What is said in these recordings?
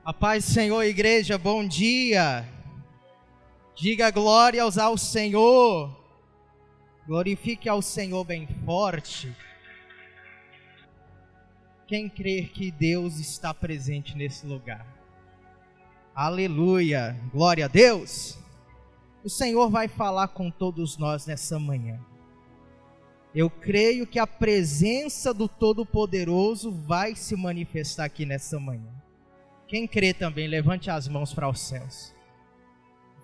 A paz do Senhor, igreja, bom dia. Diga glórias ao Senhor. Glorifique ao Senhor bem forte. Quem crer que Deus está presente nesse lugar? Aleluia, glória a Deus. O Senhor vai falar com todos nós nessa manhã. Eu creio que a presença do Todo-Poderoso vai se manifestar aqui nessa manhã. Quem crê também, levante as mãos para os céus.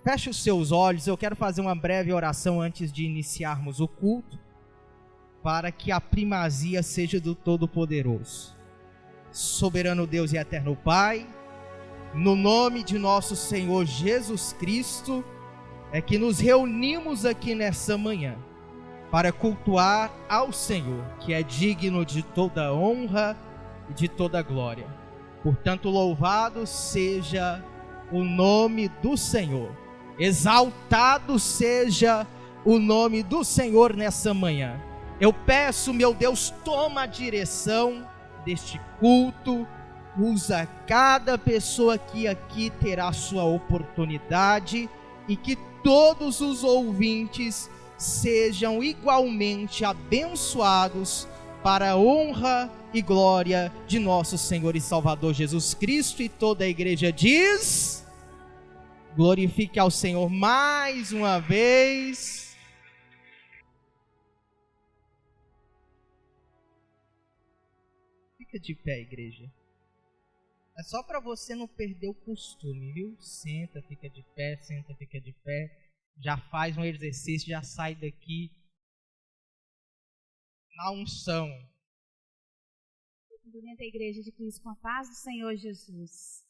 Feche os seus olhos, eu quero fazer uma breve oração antes de iniciarmos o culto, para que a primazia seja do Todo-Poderoso. Soberano Deus e eterno Pai, no nome de nosso Senhor Jesus Cristo, é que nos reunimos aqui nessa manhã, para cultuar ao Senhor, que é digno de toda honra e de toda glória. Portanto, louvado seja o nome do Senhor, exaltado seja o nome do Senhor nessa manhã. Eu peço, meu Deus, toma a direção deste culto, usa cada pessoa que aqui terá sua oportunidade e que todos os ouvintes sejam igualmente abençoados para a honra e glória de nosso Senhor e Salvador Jesus Cristo. E toda a igreja diz: glorifique ao Senhor mais uma vez. Fica de pé, igreja. É só para você não perder o costume, viu? Senta, fica de pé, senta, fica de pé. Já faz um exercício, já sai daqui na unção. Cumprimento a igreja de Cristo com a paz do Senhor Jesus.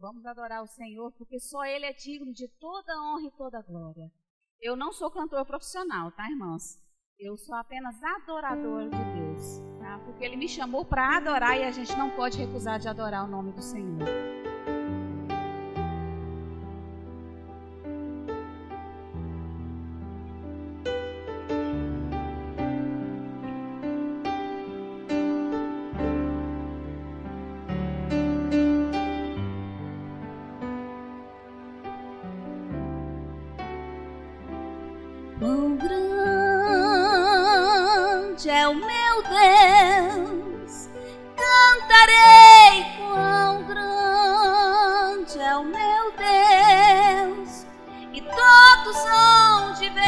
Vamos adorar o Senhor, porque só Ele é digno de toda honra e toda glória. Eu não sou cantor profissional, tá, irmãos? Eu sou apenas adorador de Deus, tá? Porque Ele me chamou para adorar e a gente não pode recusar de adorar o nome do Senhor. Quão grande é o meu Deus, cantarei. Quão grande é o meu Deus, e todos hão de ver.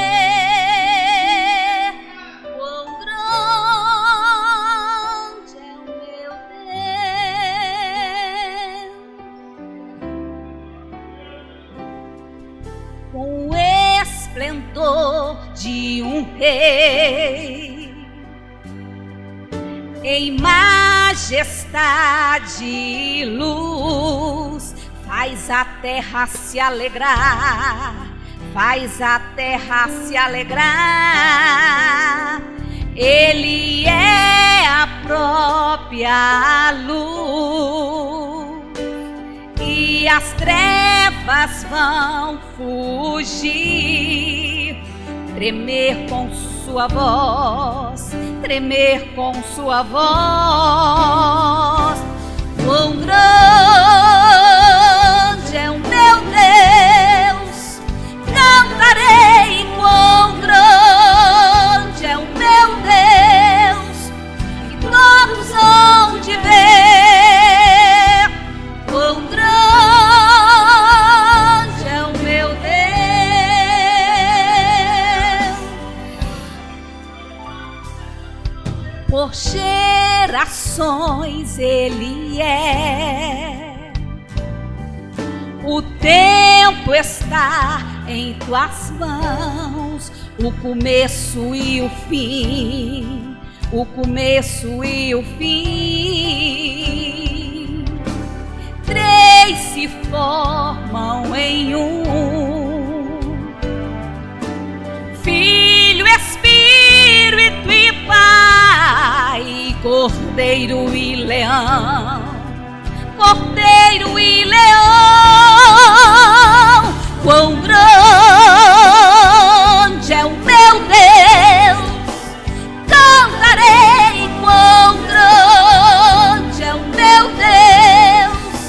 Quão grande é o meu Deus, com o esplendor de um rei, em majestade e luz, faz a terra se alegrar, faz a terra se alegrar. Ele é a própria luz, e as trevas vão fugir, tremer com sua voz, tremer com sua voz. Quão grande é o meu Deus, cantarei. Quão grande é o meu Deus, e todos hão de ver. Quão grande é o meu Deus, por gerações Ele é. O tempo está em tuas mãos, o começo e o fim, o começo e o fim. Três se formam em um: Filho, Espírito e Pai, Cordeiro e Leão, Cordeiro e Leão. Quão grande é o meu Deus, cantarei. Quão grande é o meu Deus,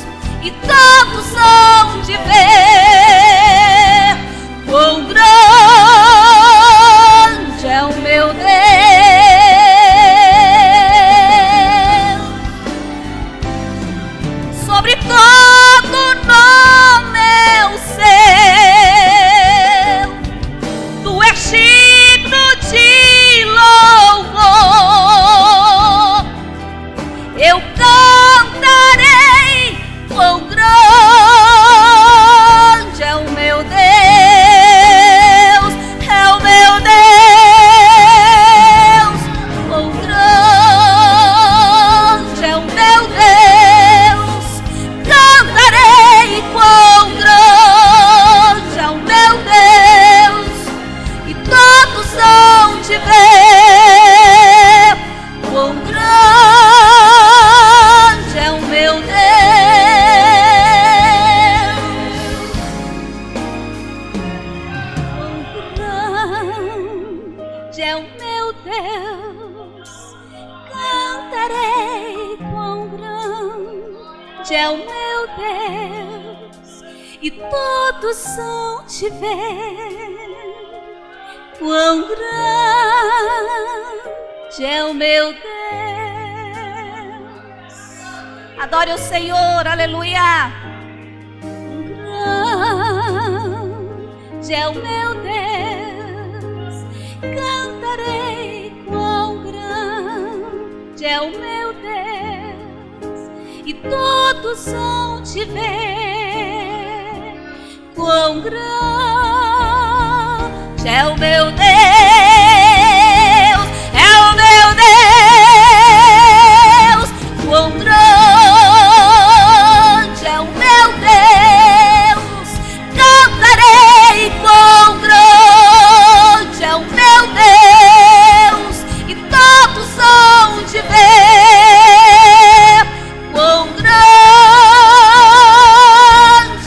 é o meu Deus. Cantarei quão grande é o meu Deus, e todos hão de ver quão grande é o meu Deus. Adore o Senhor, aleluia. Grande é o meu Deus, cantarei quão grande é o meu Deus, e todos hão de ver quão grande é o meu Deus. É o meu Deus, quão grande é o meu Deus. Cantarei quão grande é o meu Deus, e todos hão de ver quão grande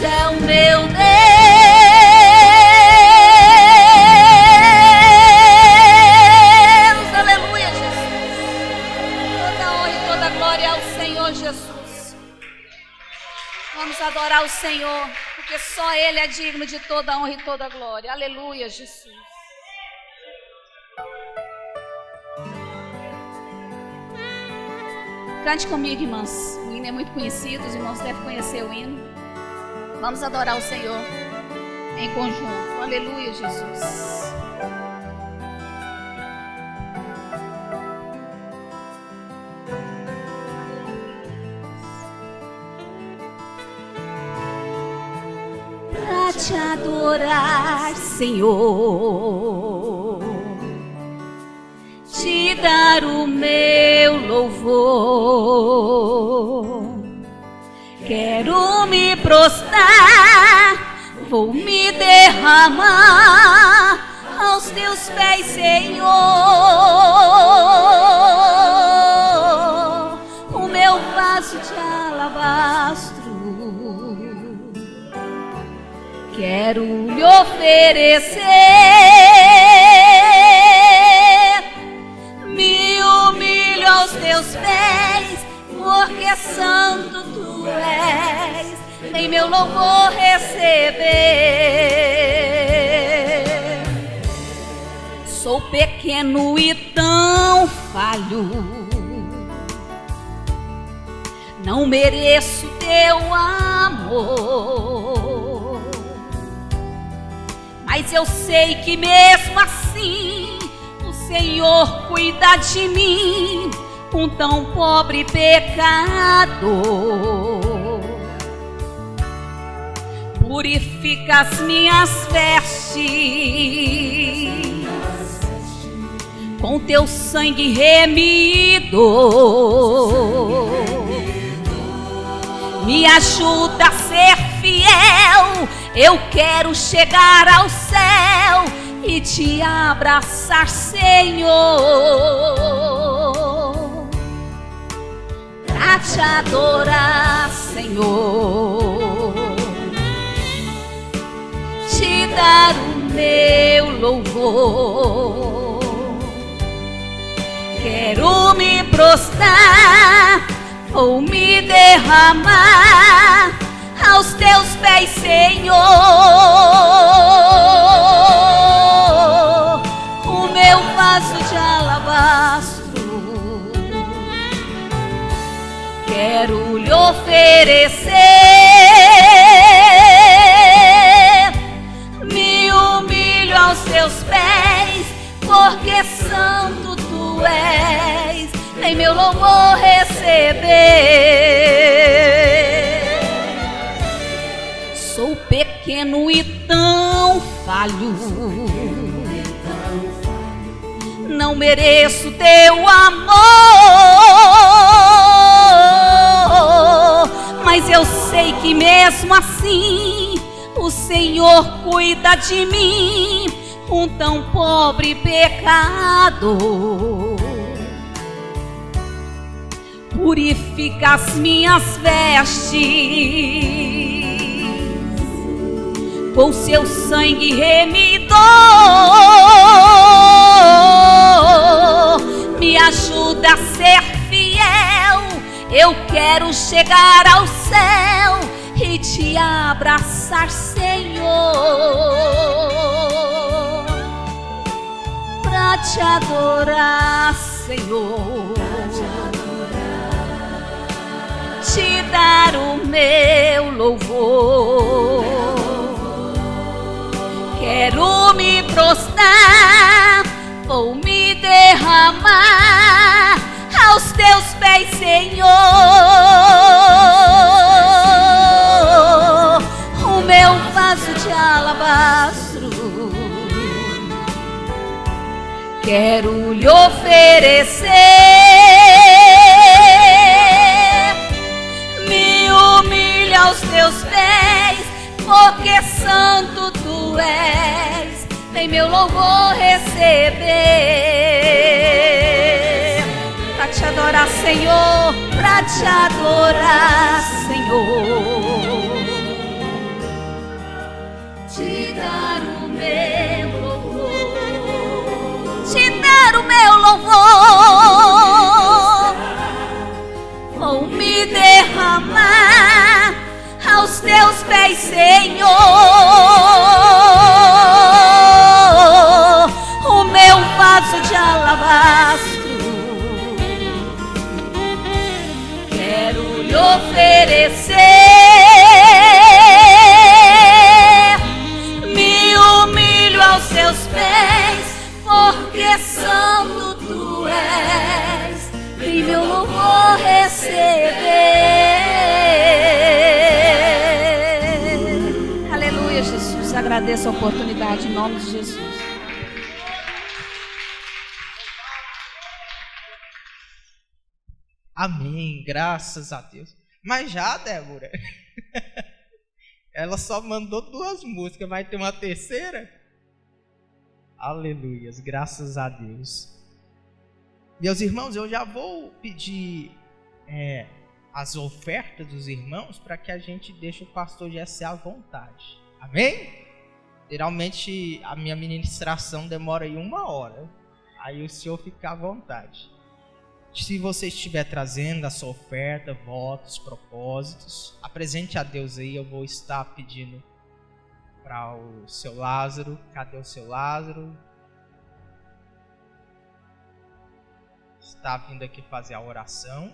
é o meu Deus. Aleluia, Jesus. Toda honra e toda glória ao Senhor Jesus. Vamos adorar o Senhor, porque só Ele é digno de toda honra e toda glória. Aleluia, Jesus. Cante comigo, irmãos. O hino é muito conhecido, os irmãos devem conhecer o hino. Vamos adorar o Senhor em conjunto. Aleluia, Jesus. Pra te adorar, Senhor, te dar o meu louvor, quero me prostrar, vou me derramar aos teus pés, Senhor. O meu vaso de alabastro quero lhe oferecer. Me humilho aos teus pés, porque santo tu és, em meu louvor receber. Sou pequeno e tão falho, não mereço teu amor, mas eu sei que mesmo assim o Senhor cuida de mim, um tão pobre pecador. Purifica as minhas vestes com teu sangue remidor. Me ajuda a ser fiel, eu quero chegar ao céu e te abraçar, Senhor, pra te adorar, Senhor, te dar o meu louvor. Quero me prostrar, vou me derramar aos teus pés, Senhor. O meu vaso de alabastro quero lhe oferecer. Me humilho aos teus pés, porque santo tu és, em meu louvor receber. Sou pequeno e tão falho, não mereço teu amor, mas eu sei que mesmo assim o Senhor cuida de mim, um tão pobre pecador. Purifica as minhas vestes com seu sangue remidor. quero chegar ao céu e te abraçar, Senhor, pra te adorar, Senhor, te dar o meu louvor. Quero me prostrar, vou me derramar aos teus pés, Senhor. O meu vaso de alabastro quero lhe oferecer. Me humilho aos teus pés, porque santo tu és. Vem meu louvor receber. Pra te adorar, Senhor, pra te adorar, Senhor, te dar o meu louvor, te dar o meu louvor. Vou me derramar aos teus pés, Senhor. O meu vaso de alabastro quero lhe oferecer. Me humilho aos teus pés, porque santo tu és. Vem meu louvor receber. Aleluia, Jesus. Agradeço a oportunidade em nome de Jesus. Amém, graças a Deus. Mas já, Débora, ela só mandou 2 músicas, vai ter uma terceira? Aleluias, graças a Deus. Meus irmãos, eu já vou pedir as ofertas dos irmãos para que a gente deixe o pastor Jessé à vontade. Amém? Geralmente a minha ministração demora aí 1 hora. Aí o senhor fica à vontade. Se você estiver trazendo a sua oferta, votos, propósitos, apresente a Deus aí. Eu vou estar pedindo para o seu Lázaro. Cadê o seu Lázaro? Está vindo aqui fazer a oração.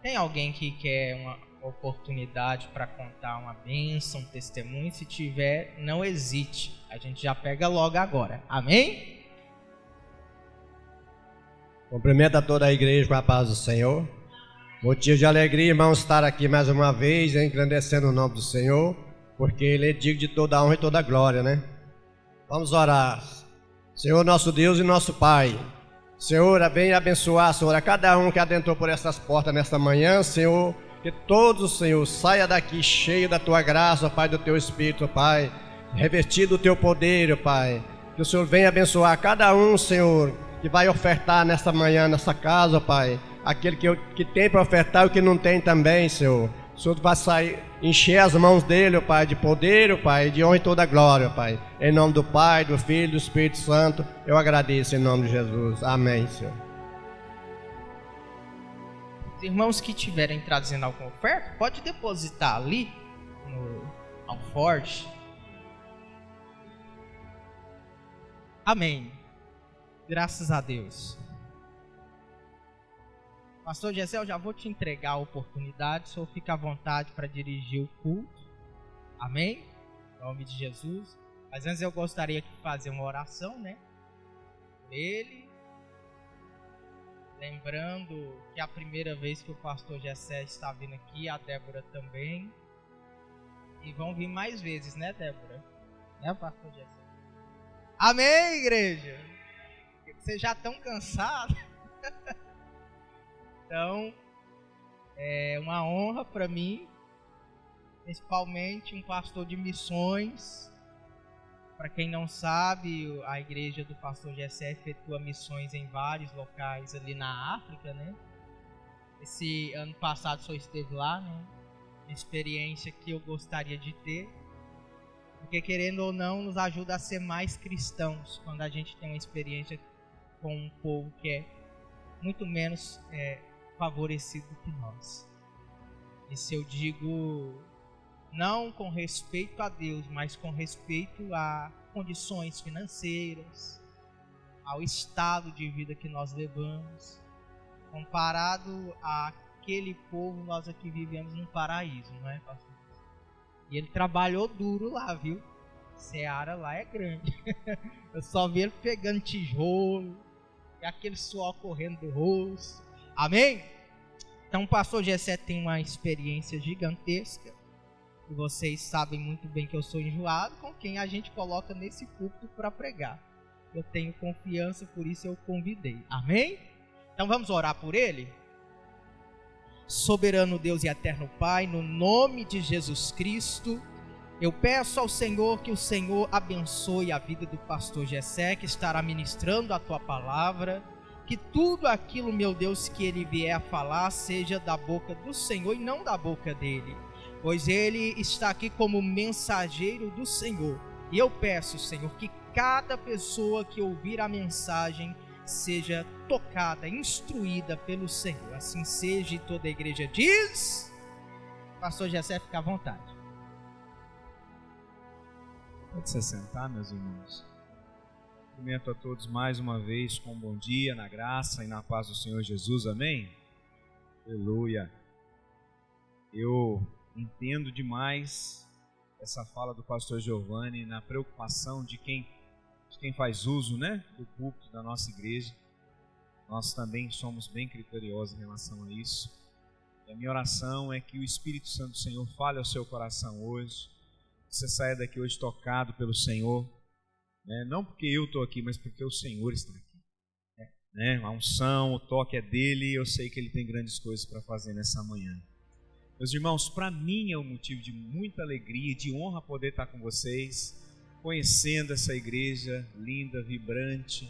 Tem alguém que quer uma oportunidade para contar uma bênção, um testemunho? Se tiver, não hesite. A gente já pega logo agora. Amém? Cumprimento a toda a igreja com a paz do Senhor. Motivo de alegria, irmãos, estar aqui mais uma vez, engrandecendo o nome do Senhor, porque Ele é digno de toda a honra e toda a glória, né? Vamos orar. Senhor, nosso Deus e nosso Pai, Senhor, venha abençoar, Senhor, a cada um que adentrou por essas portas nesta manhã, Senhor, que todos, Senhor, saia daqui cheio da Tua graça, Pai, do Teu Espírito, Pai, revestido do Teu poder, Pai, que o Senhor venha abençoar cada um, Senhor, que vai ofertar nesta manhã, nessa casa, Pai, aquele que tem para ofertar e o que não tem também, Senhor. O Senhor vai sair, encher as mãos dele, Pai, de poder, Pai, de honra e toda a glória, Pai. Em nome do Pai, do Filho e do Espírito Santo, eu agradeço em nome de Jesus. Amém, Senhor. Os irmãos que estiverem trazendo alguma oferta, pode depositar ali no alforje. Amém. Graças a Deus. Pastor Jessé, eu já vou te entregar a oportunidade. O senhor fica à vontade para dirigir o culto. Amém? Em nome de Jesus. Mas antes eu gostaria de fazer uma oração, né? Por ele. Lembrando que é a primeira vez que o pastor Jessé está vindo aqui, a Débora também. E vão vir mais vezes, né, Débora? Né, pastor Jessé? Amém, igreja? Vocês já estão cansados? Então, é uma honra para mim, principalmente um pastor de missões. Para quem não sabe, a igreja do pastor Jessé efetua missões em vários locais ali na África, né? Esse ano passado o senhor esteve lá, né? Uma experiência que eu gostaria de ter. Porque, querendo ou não, nos ajuda a ser mais cristãos quando a gente tem uma experiência com um povo que é muito menos favorecido que nós. Isso eu digo não com respeito a Deus, mas com respeito a condições financeiras, ao estado de vida que nós levamos. Comparado àquele povo, nós aqui vivemos num paraíso, não é, pastor? E ele trabalhou duro lá, viu? Seara lá é grande. Eu só vi ele pegando tijolo e aquele suor correndo do rosto. Amém? Então o pastor Gessé tem uma experiência gigantesca. E vocês sabem muito bem que eu sou enjoado com quem a gente coloca nesse púlpito para pregar. Eu tenho confiança, por isso eu convidei. Amém? Então vamos orar por ele? Soberano Deus e eterno Pai, no nome de Jesus Cristo, eu peço ao Senhor que o Senhor abençoe a vida do pastor Gessé, que estará ministrando a tua palavra, que tudo aquilo, meu Deus, que ele vier a falar seja da boca do Senhor e não da boca dele, pois ele está aqui como mensageiro do Senhor. E eu peço, Senhor, que cada pessoa que ouvir a mensagem seja tocada, instruída pelo Senhor. Assim seja, e toda a igreja diz. Pastor Gessé, fica à vontade. Pode se sentar, meus irmãos. Cumprimento a todos mais uma vez com um bom dia, na graça e na paz do Senhor Jesus, amém? Aleluia. Eu entendo demais essa fala do pastor Giovanni na preocupação de quem faz uso, né, do púlpito da nossa igreja. Nós também somos bem criteriosos em relação a isso. E a minha oração é que o Espírito Santo do Senhor fale ao seu coração hoje, que você saia daqui hoje tocado pelo Senhor, né? Não porque eu estou aqui, mas porque o Senhor está aqui, né? A unção, o toque é dele, e eu sei que ele tem grandes coisas para fazer nessa manhã. Meus irmãos, para mim é um motivo de muita alegria e de honra poder estar com vocês, conhecendo essa igreja linda, vibrante,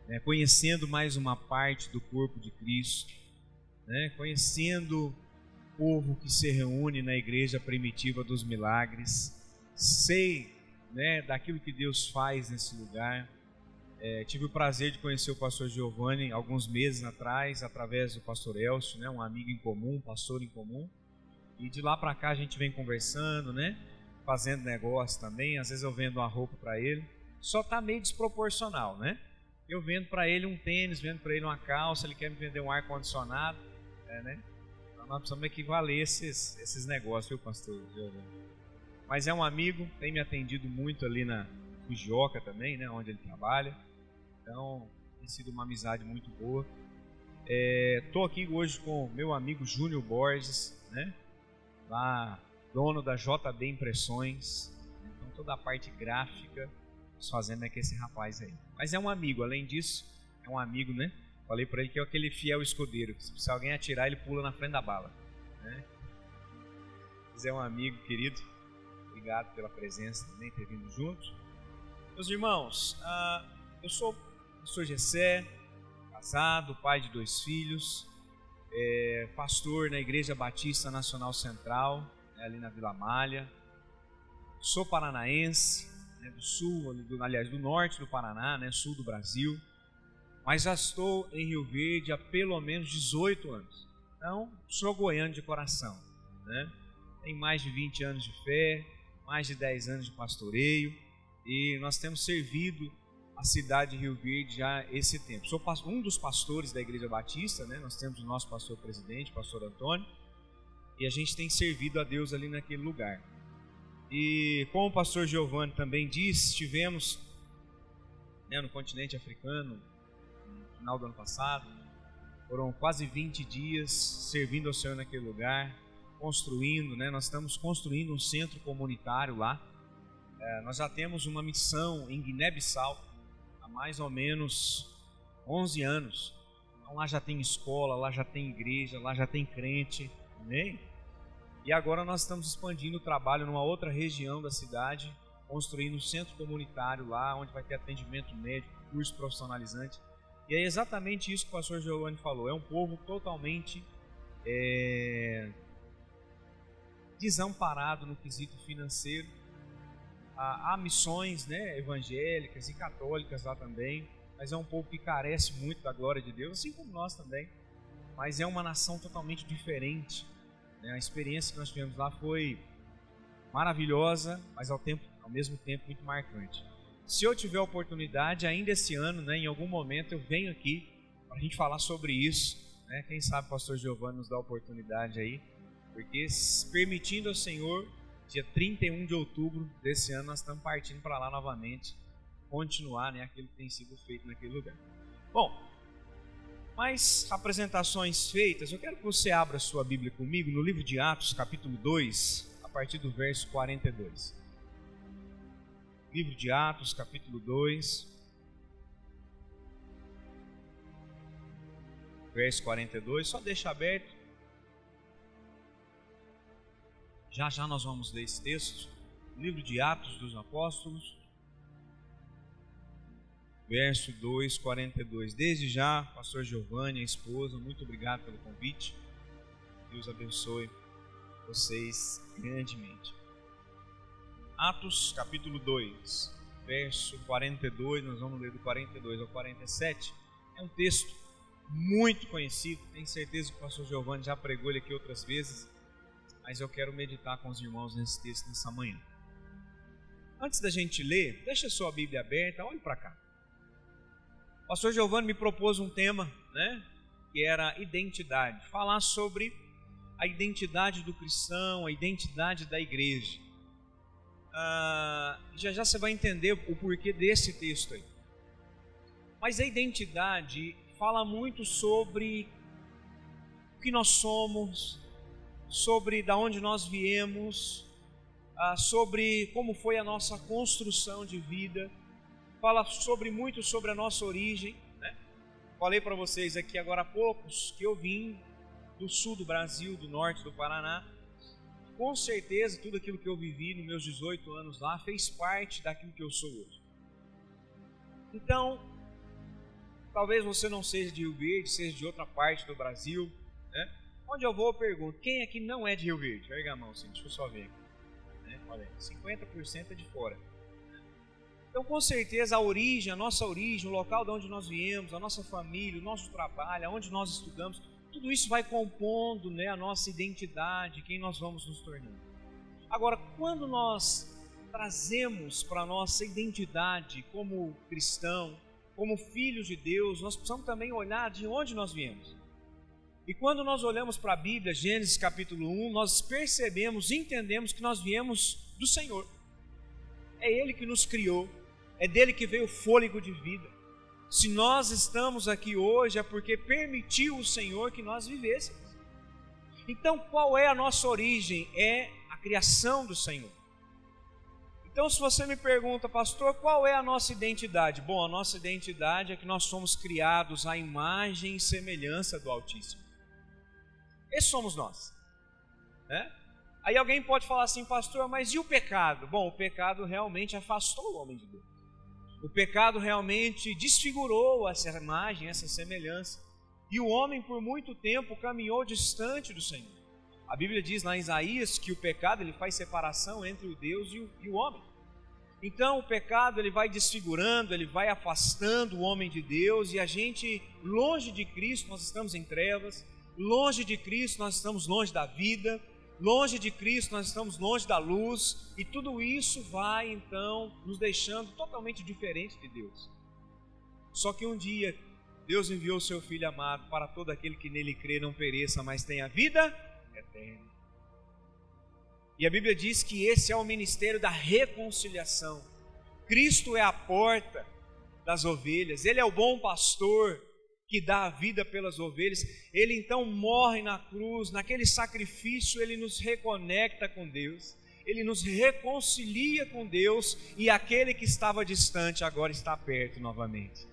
né? Conhecendo mais uma parte do corpo de Cristo, né? Conhecendo o povo que se reúne na igreja primitiva dos milagres. Sei, né, daquilo que Deus faz nesse lugar. Tive o prazer de conhecer o pastor Giovanni alguns meses atrás, através do pastor Elcio, né, um amigo em comum, um pastor em comum. E de lá para cá a gente vem conversando, né, fazendo negócio também. Às vezes eu vendo uma roupa para ele, só está meio desproporcional, né? Eu vendo para ele um tênis, vendo para ele uma calça, ele quer me vender um ar-condicionado, né? Então nós precisamos equivaler esses negócios, viu, pastor Giovanni? Mas é um amigo, tem me atendido muito ali na Fujioka também, né, onde ele trabalha. Então tem sido uma amizade muito boa. Estou aqui hoje com meu amigo Júnior Borges, né, lá, dono da JB Impressões. Então toda a parte gráfica nós fazendo é com esse rapaz aí. Mas é um amigo, além disso, é um amigo, né? Falei para ele que é aquele fiel escudeiro, que se alguém atirar ele pula na frente da bala, né? Mas é um amigo querido. Obrigado pela presença também, ter vindo junto. Meus irmãos, eu sou o pastor Gessé, casado, pai de 2 filhos, pastor na Igreja Batista Nacional Central, ali na Vila Malha. Sou paranaense, né, do sul, aliás, do norte do Paraná, né, sul do Brasil, mas já estou em Rio Verde há pelo menos 18 anos. Então, sou goiano de coração, né? Tenho mais de 20 anos de fé, mais de 10 anos de pastoreio, e nós temos servido a cidade de Rio Verde já esse tempo. Sou um dos pastores da Igreja Batista, né? Nós temos o nosso pastor presidente, pastor Antônio, e a gente tem servido a Deus ali naquele lugar. E como o pastor Giovanni também disse, estivemos, né, no continente africano no final do ano passado. Foram quase 20 dias servindo ao Senhor naquele lugar, construindo, né? Nós estamos construindo um centro comunitário lá. Nós já temos uma missão em Guiné-Bissau há mais ou menos 11 anos. Então lá já tem escola, lá já tem igreja, lá já tem crente, amém? E agora nós estamos expandindo o trabalho numa outra região da cidade, construindo um centro comunitário lá, onde vai ter atendimento médico, curso profissionalizante. E é exatamente isso que o pastor Giovanni falou. É um povo totalmente desamparado no quesito financeiro. Há missões, né, evangélicas e católicas lá também, mas é um povo que carece muito da glória de Deus, assim como nós também. Mas é uma nação totalmente diferente. A experiência que nós tivemos lá foi maravilhosa, mas ao mesmo tempo muito marcante. Se eu tiver oportunidade, ainda esse ano, em algum momento eu venho aqui para a gente falar sobre isso. Quem sabe o pastor Giovanni nos dá a oportunidade aí, porque permitindo ao Senhor, dia 31 de outubro desse ano, nós estamos partindo para lá novamente, continuar aquilo que tem sido feito naquele lugar. Bom, mas apresentações feitas, eu quero que você abra a sua Bíblia comigo no livro de Atos, capítulo 2, a partir do verso 42. Livro de Atos, capítulo 2, verso 42, só deixa aberto. Já já nós vamos ler esse texto, livro de Atos dos Apóstolos, verso 2, 42. Desde já, pastor Giovanni, a esposa, muito obrigado pelo convite. Deus abençoe vocês grandemente. Atos capítulo 2, verso 42, nós vamos ler do 42 ao 47. É um texto muito conhecido, tenho certeza que o pastor Giovanni já pregou ele aqui outras vezes, mas eu quero meditar com os irmãos nesse texto nessa manhã. Antes da gente ler, deixa a sua Bíblia aberta, olhe para cá. O pastor Giovanni me propôs um tema, que era identidade, falar sobre a identidade do cristão, a identidade da igreja. Já já você vai entender o porquê desse texto aí. Mas a identidade fala muito sobre o que nós somos, sobre de onde nós viemos, sobre como foi a nossa construção de vida, fala muito sobre a nossa origem. Falei para vocês aqui agora há poucos que eu vim do sul do Brasil, do norte do Paraná. Com certeza tudo aquilo que eu vivi nos meus 18 anos lá fez parte daquilo que eu sou hoje. Então, talvez você não seja de Rio Verde, seja de outra parte do Brasil, Onde eu vou, eu pergunto, quem aqui não é de Rio Verde? Erga a mão, assim, deixa eu só ver. Olha, 50% é de fora. Então, com certeza, a nossa origem, o local de onde nós viemos, a nossa família, o nosso trabalho, onde nós estudamos, tudo isso vai compondo a nossa identidade, quem nós vamos nos tornando. Agora, quando nós trazemos para a nossa identidade como cristão, como filhos de Deus, nós precisamos também olhar de onde nós viemos. E quando nós olhamos para a Bíblia, Gênesis capítulo 1, nós percebemos, entendemos que nós viemos do Senhor. É Ele que nos criou, é dele que veio o fôlego de vida. Se nós estamos aqui hoje é porque permitiu o Senhor que nós vivêssemos. Então, qual é a nossa origem? É a criação do Senhor. Então, se você me pergunta, pastor, qual é a nossa identidade? Bom, a nossa identidade é que nós somos criados à imagem e semelhança do Altíssimo. Esses somos nós. Aí alguém pode falar assim, pastor, mas e o pecado? Bom, o pecado realmente afastou o homem de Deus. O pecado realmente desfigurou essa imagem, essa semelhança. E o homem por muito tempo caminhou distante do Senhor. A Bíblia diz lá em Isaías que o pecado ele faz separação entre o Deus e o homem. Então o pecado ele vai desfigurando, ele vai afastando o homem de Deus, e a gente, longe de Cristo, nós estamos em trevas, longe de Cristo nós estamos longe da vida, longe de Cristo nós estamos longe da luz, e tudo isso vai então nos deixando totalmente diferente de Deus. Só que um dia Deus enviou o seu Filho amado para todo aquele que nele crê não pereça, mas tenha vida eterna. E a Bíblia diz que esse é o ministério da reconciliação. Cristo é a porta das ovelhas, Ele é o bom pastor que dá a vida pelas ovelhas. Ele então morre na cruz, naquele sacrifício ele nos reconecta com Deus, ele nos reconcilia com Deus, e aquele que estava distante agora está perto novamente.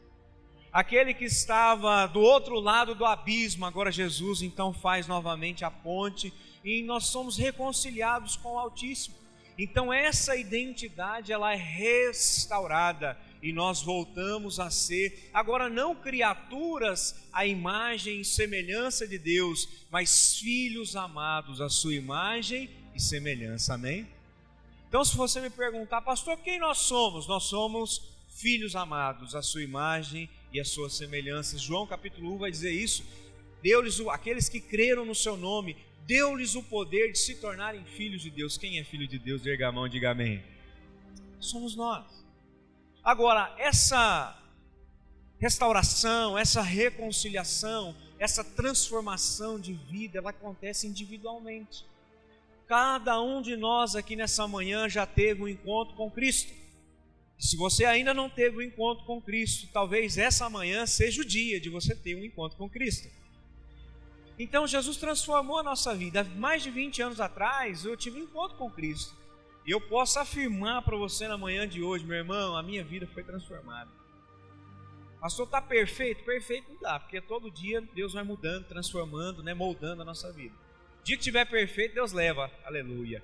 Aquele que estava do outro lado do abismo, agora Jesus então faz novamente a ponte, e nós somos reconciliados com o Altíssimo. Então essa identidade ela é restaurada, e nós voltamos a ser, agora não criaturas à imagem e semelhança de Deus, mas filhos amados à sua imagem e semelhança, amém? Então se você me perguntar, pastor, quem nós somos? Nós somos filhos amados, a sua imagem e a sua semelhança. João capítulo 1 vai dizer isso. Deu-lhes aqueles que creram no seu nome, deu-lhes o poder de se tornarem filhos de Deus. Quem é filho de Deus? Erga a mão e diga amém. Somos nós. Agora, essa restauração, essa reconciliação, essa transformação de vida, ela acontece individualmente. Cada um de nós aqui nessa manhã já teve um encontro com Cristo. Se você ainda não teve um encontro com Cristo, talvez essa manhã seja o dia de você ter um encontro com Cristo. Então Jesus transformou a nossa vida. Mais de 20 anos atrás eu tive um encontro com Cristo. E eu posso afirmar para você na manhã de hoje, meu irmão, a minha vida foi transformada. Pastor, está perfeito? Perfeito não dá, porque todo dia Deus vai mudando, transformando, né, moldando a nossa vida. O dia que estiver perfeito, Deus leva, aleluia.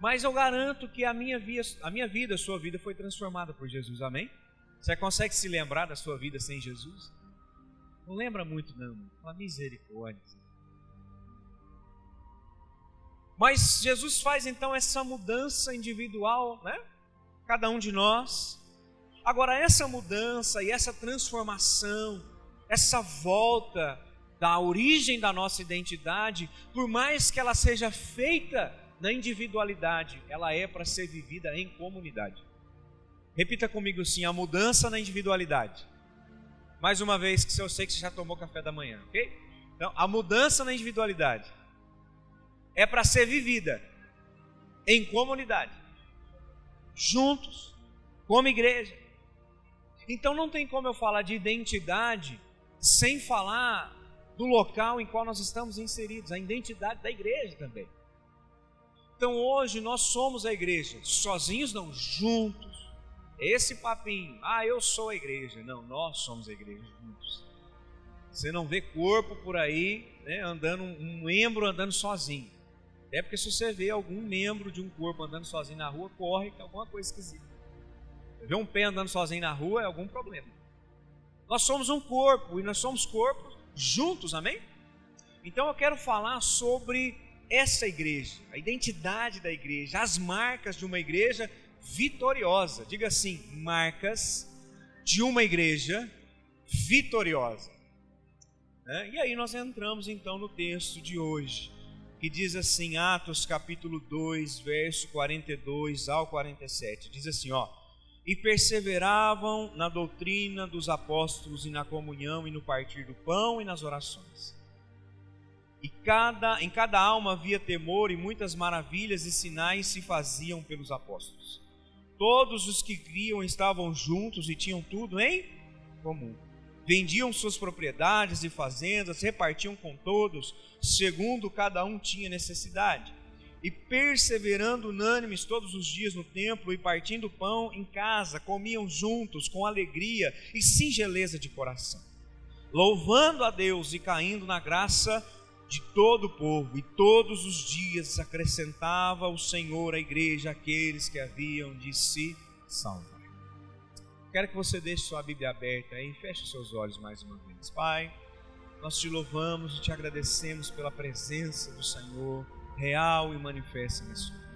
Mas eu garanto que a minha vida, a sua vida foi transformada por Jesus, amém? Você consegue se lembrar da sua vida sem Jesus? Não lembra muito não, uma misericórdia. Mas Jesus faz então essa mudança individual, né? Cada um de nós. Agora essa mudança e essa transformação, essa volta da origem da nossa identidade, por mais que ela seja feita na individualidade, ela é para ser vivida em comunidade. Repita comigo assim, a mudança na individualidade. Mais uma vez, que eu sei que você já tomou café da manhã, ok? Então, a mudança na individualidade é para ser vivida em comunidade, juntos, como igreja. Então não tem como eu falar de identidade sem falar do local em qual nós estamos inseridos, a identidade da igreja também. Então hoje nós somos a igreja, sozinhos não, juntos. Esse papinho, eu sou a igreja. Não, nós somos a igreja juntos. Você não vê corpo por aí, né, andando, um membro andando sozinho. Até porque se você vê algum membro de um corpo andando sozinho na rua, corre que é alguma coisa esquisita. Você vê um pé andando sozinho na rua, é algum problema. Nós somos um corpo e nós somos corpos juntos, amém? Então eu quero falar sobre essa igreja, a identidade da igreja, as marcas de uma igreja vitoriosa. Diga assim, marcas de uma igreja vitoriosa. E aí nós entramos então no texto de hoje, que diz assim, Atos capítulo 2, verso 42 ao 47, diz assim, e perseveravam na doutrina dos apóstolos e na comunhão e no partir do pão e nas orações. E em cada alma havia temor, e muitas maravilhas e sinais se faziam pelos apóstolos. Todos os que criam estavam juntos e tinham tudo em comum. Vendiam suas propriedades e fazendas, repartiam com todos, segundo cada um tinha necessidade. E perseverando unânimes todos os dias no templo e partindo pão em casa, comiam juntos com alegria e singeleza de coração, louvando a Deus e caindo na graça de todo o povo. E todos os dias acrescentava o Senhor à igreja aqueles que haviam de se salvar. Quero que você deixe sua Bíblia aberta aí, feche seus olhos mais uma vez. Pai, nós te louvamos e te agradecemos pela presença do Senhor real e manifesta nesse mundo.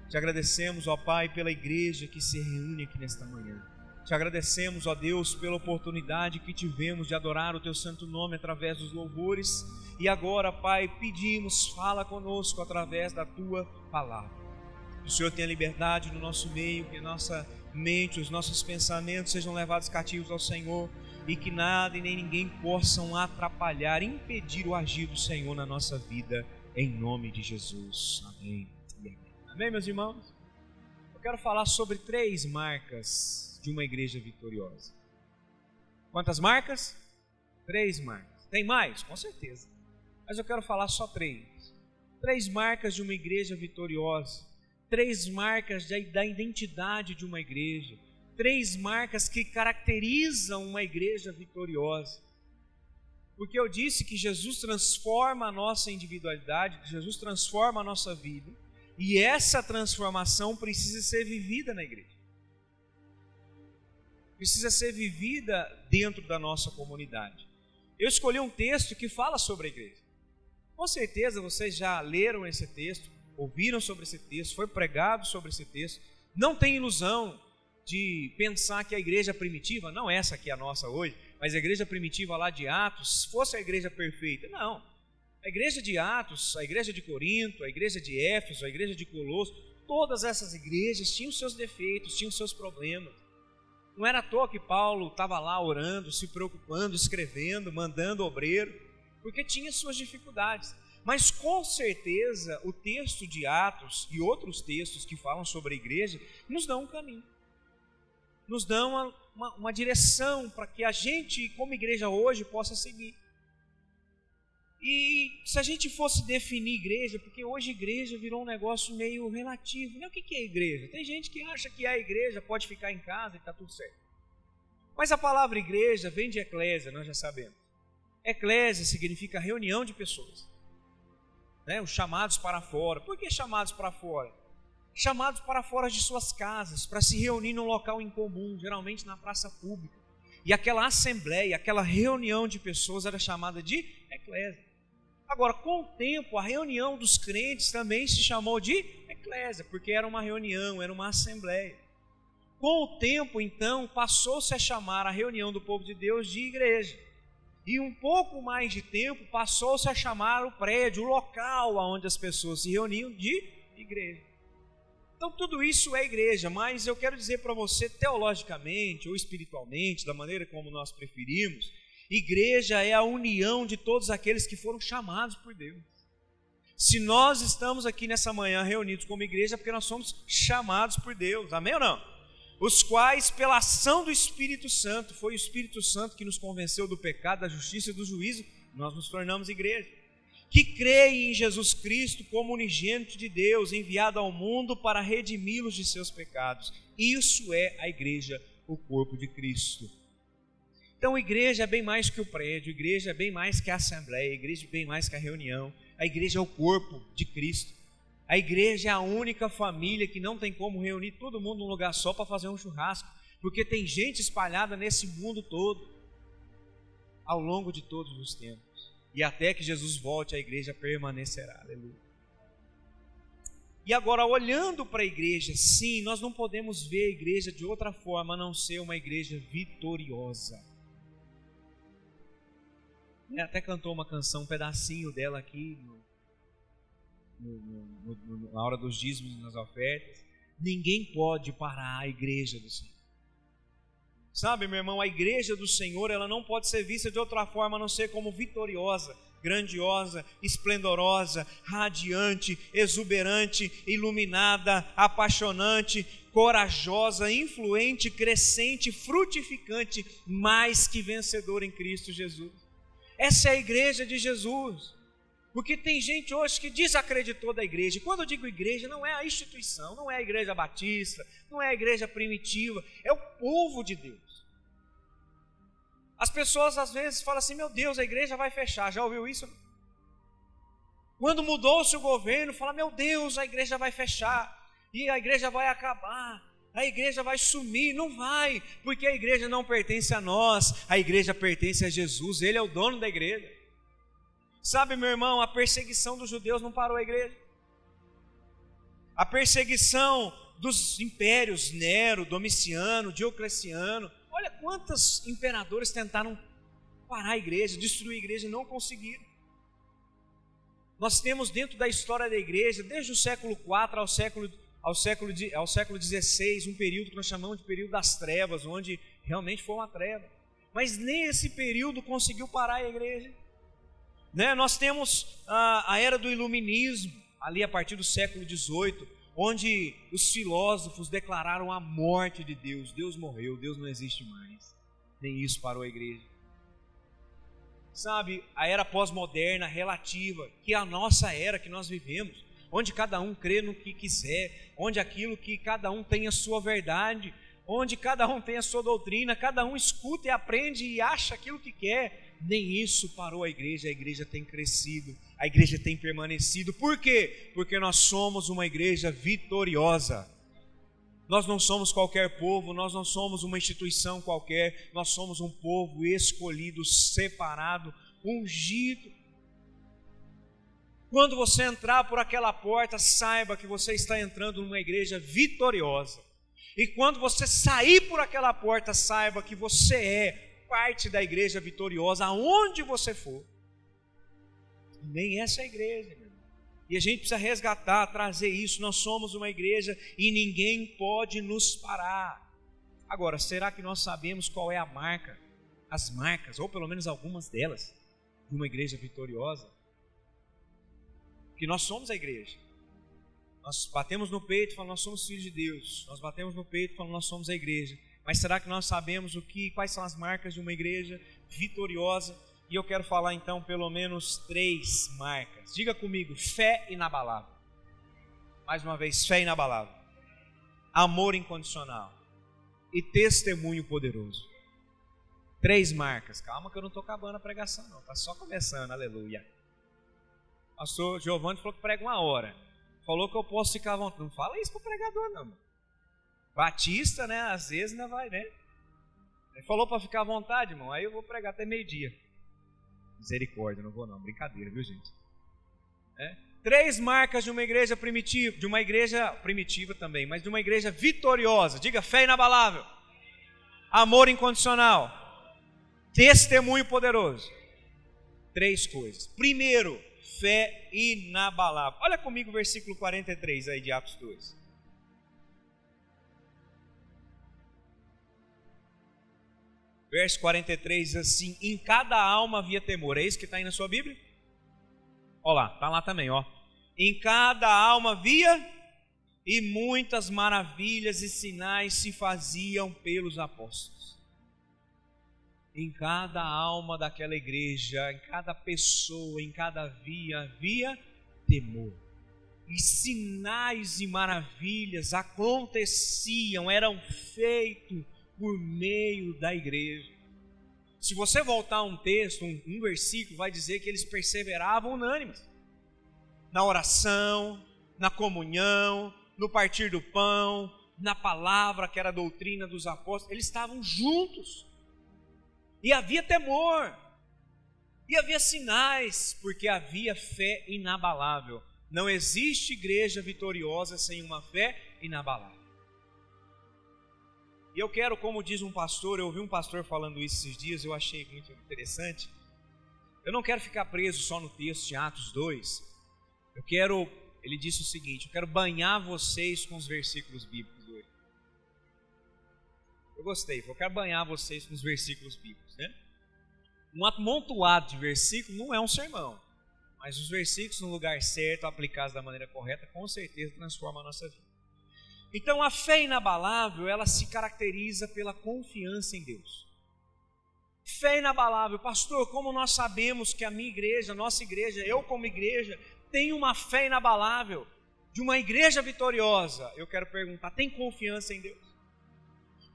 Te agradecemos, ó Pai, pela igreja que se reúne aqui nesta manhã. Te agradecemos, ó Deus, pela oportunidade que tivemos de adorar o Teu santo nome através dos louvores. E agora, Pai, pedimos, fala conosco através da Tua palavra. Que o Senhor tenha liberdade no nosso meio, que a nossa mente, os nossos pensamentos sejam levados cativos ao Senhor, e que nada e nem ninguém possam atrapalhar, impedir o agir do Senhor na nossa vida, em nome de Jesus. Amém e amém. Amém, meus irmãos? Eu quero falar sobre 3 marcas de uma igreja vitoriosa. Quantas marcas? 3 marcas. Tem mais? Com certeza. Mas eu quero falar só 3. 3 marcas de uma igreja vitoriosa. 3 marcas da identidade de uma igreja. 3 marcas que caracterizam uma igreja vitoriosa. Porque eu disse que Jesus transforma a nossa individualidade, que Jesus transforma a nossa vida, e essa transformação precisa ser vivida na igreja. Precisa ser vivida dentro da nossa comunidade. Eu escolhi um texto que fala sobre a igreja. Com certeza vocês já leram esse texto, ouviram sobre esse texto, foi pregado sobre esse texto. Não tem ilusão, de pensar que a igreja primitiva, não essa aqui a nossa hoje, mas a igreja primitiva lá de Atos, fosse a igreja perfeita. Não. A igreja de Atos, a igreja de Corinto, a igreja de Éfeso, a igreja de Colosso, todas essas igrejas tinham seus defeitos, tinham seus problemas. Não era à toa que Paulo estava lá orando, se preocupando, escrevendo, mandando obreiro, porque tinha suas dificuldades. Mas com certeza o texto de Atos e outros textos que falam sobre a igreja nos dão um caminho, nos dão uma direção para que a gente, como igreja hoje, possa seguir. E se a gente fosse definir igreja, porque hoje igreja virou um negócio meio relativo, né? O que é igreja? Tem gente que acha que a igreja pode ficar em casa e está tudo certo. Mas a palavra igreja vem de eclésia, nós já sabemos. Eclésia significa reunião de pessoas, né? Os chamados para fora. Por que chamados para fora? Chamados para fora de suas casas, para se reunir num local em comum, geralmente na praça pública. E aquela assembleia, aquela reunião de pessoas era chamada de eclésia. Agora, com o tempo, a reunião dos crentes também se chamou de eclésia, porque era uma reunião, era uma assembleia. Com o tempo, então, passou-se a chamar a reunião do povo de Deus de igreja. E um pouco mais de tempo, passou-se a chamar o prédio, o local onde as pessoas se reuniam de igreja. Então, tudo isso é igreja, mas eu quero dizer para você, teologicamente ou espiritualmente, da maneira como nós preferimos, igreja é a união de todos aqueles que foram chamados por Deus. Se nós estamos aqui nessa manhã reunidos como igreja, é porque nós somos chamados por Deus, amém ou não? Os quais, pela ação do Espírito Santo, foi o Espírito Santo que nos convenceu do pecado, da justiça e do juízo, nós nos tornamos igreja. Que creem em Jesus Cristo como unigênito de Deus, enviado ao mundo para redimi-los de seus pecados. Isso é a igreja, o corpo de Cristo. Então, a igreja é bem mais que o prédio, a igreja é bem mais que a assembleia, a igreja é bem mais que a reunião, a igreja é o corpo de Cristo. A igreja é a única família que não tem como reunir todo mundo num lugar só para fazer um churrasco, porque tem gente espalhada nesse mundo todo, ao longo de todos os tempos. E até que Jesus volte, a igreja permanecerá. Aleluia. E agora, olhando para a igreja, sim, nós não podemos ver a igreja de outra forma a não ser uma igreja vitoriosa. Até cantou uma canção, um pedacinho dela aqui, na hora dos dízimos e nas ofertas. Ninguém pode parar a igreja do Senhor. Sabe, meu irmão, a igreja do Senhor, ela não pode ser vista de outra forma a não ser como vitoriosa, grandiosa, esplendorosa, radiante, exuberante, iluminada, apaixonante, corajosa, influente, crescente, frutificante, mais que vencedora em Cristo Jesus. Essa é a igreja de Jesus. Porque tem gente hoje que desacreditou da igreja. E quando eu digo igreja, não é a instituição, não é a igreja batista, não é a igreja primitiva, é o povo de Deus. As pessoas às vezes falam assim, meu Deus, a igreja vai fechar. Já ouviu isso? Quando mudou-se o governo, fala, meu Deus, a igreja vai fechar, e a igreja vai acabar, a igreja vai sumir. Não vai, porque a igreja não pertence a nós, a igreja pertence a Jesus, Ele é o dono da igreja. Sabe, meu irmão, a perseguição dos judeus não parou a igreja. A perseguição dos impérios, Nero, Domiciano, Diocleciano, olha quantos imperadores tentaram parar a igreja, destruir a igreja e não conseguiram. Nós temos dentro da história da igreja, desde o século IV ao século XVI, um período que nós chamamos de período das trevas, onde realmente foi uma treva. Mas nem esse período conseguiu parar a igreja. Né? Nós temos a era do iluminismo, ali a partir do século XVIII, onde os filósofos declararam a morte de Deus. Deus morreu, Deus não existe mais. Nem isso parou a igreja. Sabe, a era pós-moderna relativa, que é a nossa era que nós vivemos, onde cada um crê no que quiser, onde aquilo que cada um tem a sua verdade, onde cada um tem a sua doutrina, cada um escuta e aprende e acha aquilo que quer. Nem isso parou a igreja tem crescido, a igreja tem permanecido. Por quê? Porque nós somos uma igreja vitoriosa. Nós não somos qualquer povo, nós não somos uma instituição qualquer, nós somos um povo escolhido, separado, ungido. Quando você entrar por aquela porta, saiba que você está entrando numa igreja vitoriosa. E quando você sair por aquela porta, saiba que você é parte da igreja vitoriosa, aonde você for. Nem essa é a igreja, meu irmão. E a gente precisa resgatar, trazer isso. Nós somos uma igreja e ninguém pode nos parar. Agora, será que nós sabemos qual é a marca, as marcas, ou pelo menos algumas delas, de uma igreja vitoriosa? Que nós somos a igreja. Nós batemos no peito e falamos, nós somos filhos de Deus. Nós batemos no peito e falamos, nós somos a igreja. Mas será que nós sabemos quais são as marcas de uma igreja vitoriosa? E eu quero falar então pelo menos 3 marcas. Diga comigo, fé inabalável. Mais uma vez, fé inabalável. Amor incondicional. E testemunho poderoso. 3 marcas. Calma que eu não estou acabando a pregação não. Está só começando, aleluia. O pastor Giovanni falou que prega 1 hora. Falou que eu posso ficar à vontade. Não fala isso para o pregador não. Batista, né? Às vezes ainda vai, né? Ele falou para ficar à vontade, irmão. Aí eu vou pregar até meio-dia. Misericórdia, não vou não. Brincadeira, viu, gente? 3 marcas de uma igreja primitiva. De uma igreja primitiva também, mas de uma igreja vitoriosa. Diga, fé inabalável. Amor incondicional. Testemunho poderoso. 3 coisas. Primeiro, fé inabalável. Olha comigo o versículo 43 aí de Atos 2. Verso 43 diz assim: em cada alma havia temor. É isso que está aí na sua Bíblia? Olha lá, está lá também, ó. Em cada alma havia, e muitas maravilhas e sinais se faziam pelos apóstolos. Em cada alma daquela igreja, em cada pessoa, em cada havia temor. E sinais e maravilhas aconteciam, eram feitos por meio da igreja. Se você voltar a um texto, um versículo, vai dizer que eles perseveravam unânimes. Na oração, na comunhão, no partir do pão, na palavra que era a doutrina dos apóstolos. Eles estavam juntos. E havia temor. E havia sinais, porque havia fé inabalável. Não existe igreja vitoriosa sem uma fé inabalável. E eu quero, como diz um pastor, eu ouvi um pastor falando isso esses dias, eu achei muito interessante. Eu não quero ficar preso só no texto de Atos 2. Ele disse o seguinte: eu quero banhar vocês com os versículos bíblicos hoje. Eu gostei, eu quero banhar vocês com os versículos bíblicos, né? Um amontoado de versículos não é um sermão, mas os versículos no lugar certo, aplicados da maneira correta, com certeza transformam a nossa vida. Então a fé inabalável, ela se caracteriza pela confiança em Deus. Fé inabalável, pastor, como nós sabemos que a minha igreja, a nossa igreja, eu como igreja, tenho uma fé inabalável, de uma igreja vitoriosa? Eu quero perguntar, tem confiança em Deus?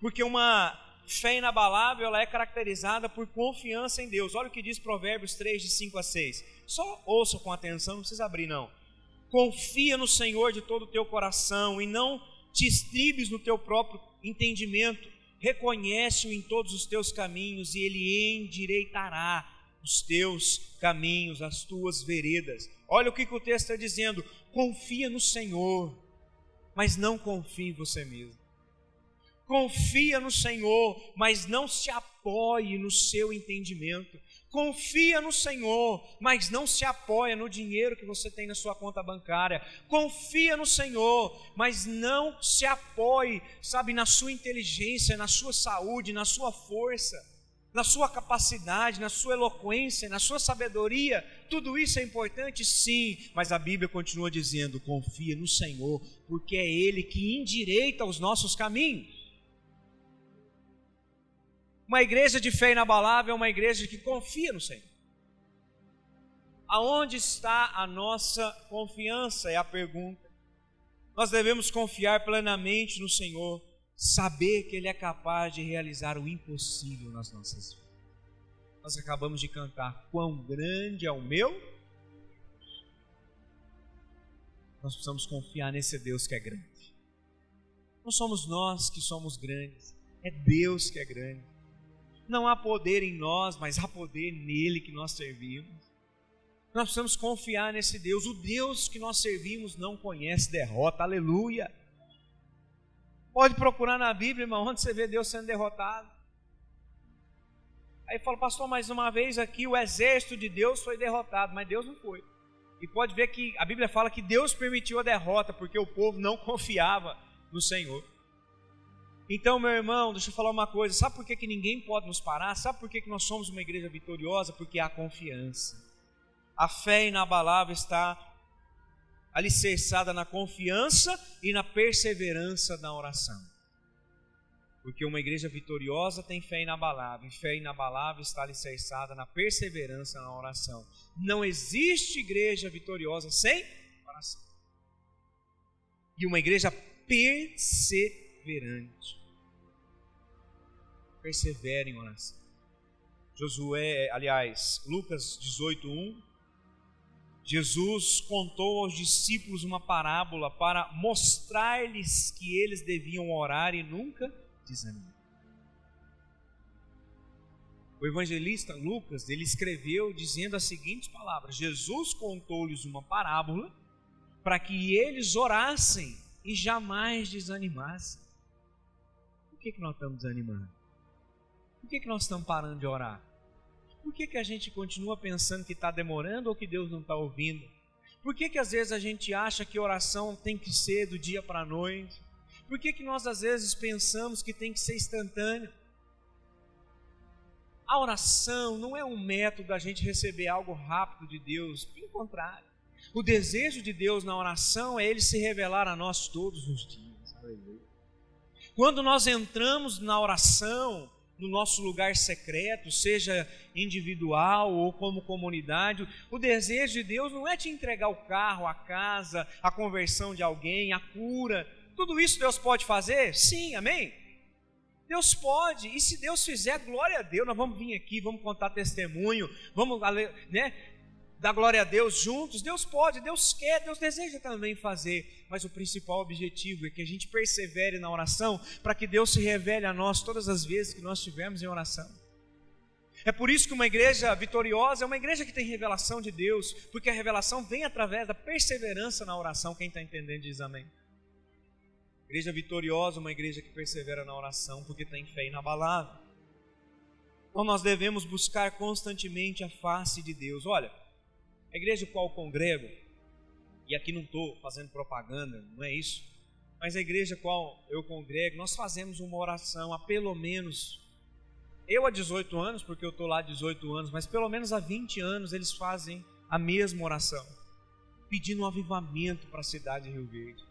Porque uma fé inabalável, ela é caracterizada por confiança em Deus. Olha o que diz Provérbios 3, de 5 a 6. Só ouça com atenção, não precisa abrir não. Confia no Senhor de todo o teu coração e não te estribes no teu próprio entendimento. Reconhece-o em todos os teus caminhos e Ele endireitará os teus caminhos, as tuas veredas. Olha o que o texto está dizendo: confia no Senhor, mas não confie em você mesmo. Confia no Senhor, mas não se apoie no seu entendimento. Confia no Senhor, mas não se apoia no dinheiro que você tem na sua conta bancária. Confia no Senhor, mas não se apoie, sabe, na sua inteligência, na sua saúde, na sua força, na sua capacidade, na sua eloquência, na sua sabedoria. Tudo isso é importante, sim, mas a Bíblia continua dizendo: confia no Senhor, porque é Ele que endireita os nossos caminhos. Uma igreja de fé inabalável é uma igreja que confia no Senhor. Aonde está a nossa confiança? É a pergunta. Nós devemos confiar plenamente no Senhor, saber que Ele é capaz de realizar o impossível nas nossas vidas. Nós acabamos de cantar: quão grande é o meu. Nós precisamos confiar nesse Deus que é grande. Não somos nós que somos grandes, é Deus que é grande. Não há poder em nós, mas há poder nele que nós servimos. Nós precisamos confiar nesse Deus. O Deus que nós servimos não conhece derrota, aleluia. Pode procurar na Bíblia, irmão, onde você vê Deus sendo derrotado. Aí fala, pastor, mais uma vez aqui o exército de Deus foi derrotado, mas Deus não foi. E pode ver que a Bíblia fala que Deus permitiu a derrota, porque o povo não confiava no Senhor. Então, meu irmão, deixa eu falar uma coisa, sabe por que ninguém pode nos parar? Sabe por que nós somos uma igreja vitoriosa? Porque há confiança. A fé inabalável está alicerçada na confiança e na perseverança na oração. Porque uma igreja vitoriosa tem fé inabalável, e fé inabalável está alicerçada na perseverança na oração. Não existe igreja vitoriosa sem oração. E uma igreja perseverante. Persevere em oração. Lucas 18:1. Jesus contou aos discípulos uma parábola para mostrar-lhes que eles deviam orar e nunca desanimar. O evangelista Lucas, ele escreveu dizendo as seguintes palavras: Jesus contou-lhes uma parábola para que eles orassem e jamais desanimassem. Por que nós estamos desanimando? Por que nós estamos parando de orar? Por que a gente continua pensando que está demorando ou que Deus não está ouvindo? Por que às vezes a gente acha que oração tem que ser do dia para a noite? Por que nós às vezes pensamos que tem que ser instantâneo? A oração não é um método da gente receber algo rápido de Deus, pelo contrário. O desejo de Deus na oração é Ele se revelar a nós todos os dias. Quando nós entramos na oração, no nosso lugar secreto, seja individual ou como comunidade, o desejo de Deus não é te entregar o carro, a casa, a conversão de alguém, a cura. Tudo isso Deus pode fazer? Sim, amém? Deus pode, e se Deus fizer, glória a Deus, nós vamos vir aqui, vamos contar testemunho, vamos dar glória a Deus juntos. Deus pode, Deus quer, Deus deseja também fazer, mas o principal objetivo é que a gente persevere na oração, para que Deus se revele a nós todas as vezes que nós estivermos em oração. É por isso que uma igreja vitoriosa é uma igreja que tem revelação de Deus, porque a revelação vem através da perseverança na oração. Quem está entendendo diz amém. Igreja vitoriosa é uma igreja que persevera na oração, porque tem fé inabalável. Então nós devemos buscar constantemente a face de Deus. Olha, a igreja qual eu congrego, e aqui não estou fazendo propaganda, não é isso, mas a igreja qual eu congrego, nós fazemos uma oração há pelo menos, eu há 18 anos, porque eu estou lá há 18 anos, mas pelo menos há 20 anos eles fazem a mesma oração, pedindo um avivamento para a cidade de Rio Verde.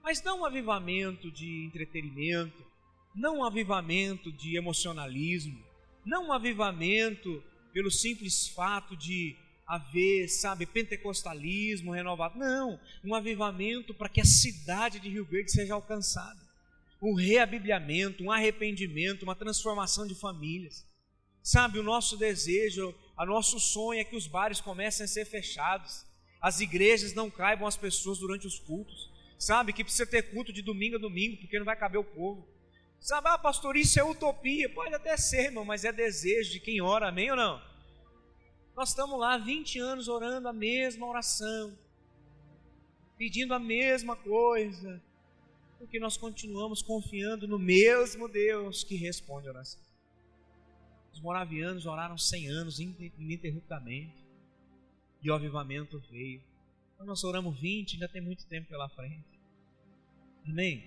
Mas não um avivamento de entretenimento, não um avivamento de emocionalismo, não um avivamento pelo simples fato de haver, pentecostalismo renovado. Não, um avivamento para que a cidade de Rio Verde seja alcançada. Um reabibliamento, um arrependimento, uma transformação de famílias. O nosso desejo, o nosso sonho é que os bares comecem a ser fechados, as igrejas não caibam as pessoas durante os cultos. Que precisa ter culto de domingo a domingo, porque não vai caber o povo. Pastor, isso é utopia. Pode até ser, irmão, mas é desejo de quem ora, amém ou não? Nós estamos lá há 20 anos orando a mesma oração, pedindo a mesma coisa, porque nós continuamos confiando no mesmo Deus que responde a oração. Os moravianos oraram 100 anos ininterruptamente, e o avivamento veio. Então nós oramos 20, ainda tem muito tempo pela frente. Amém?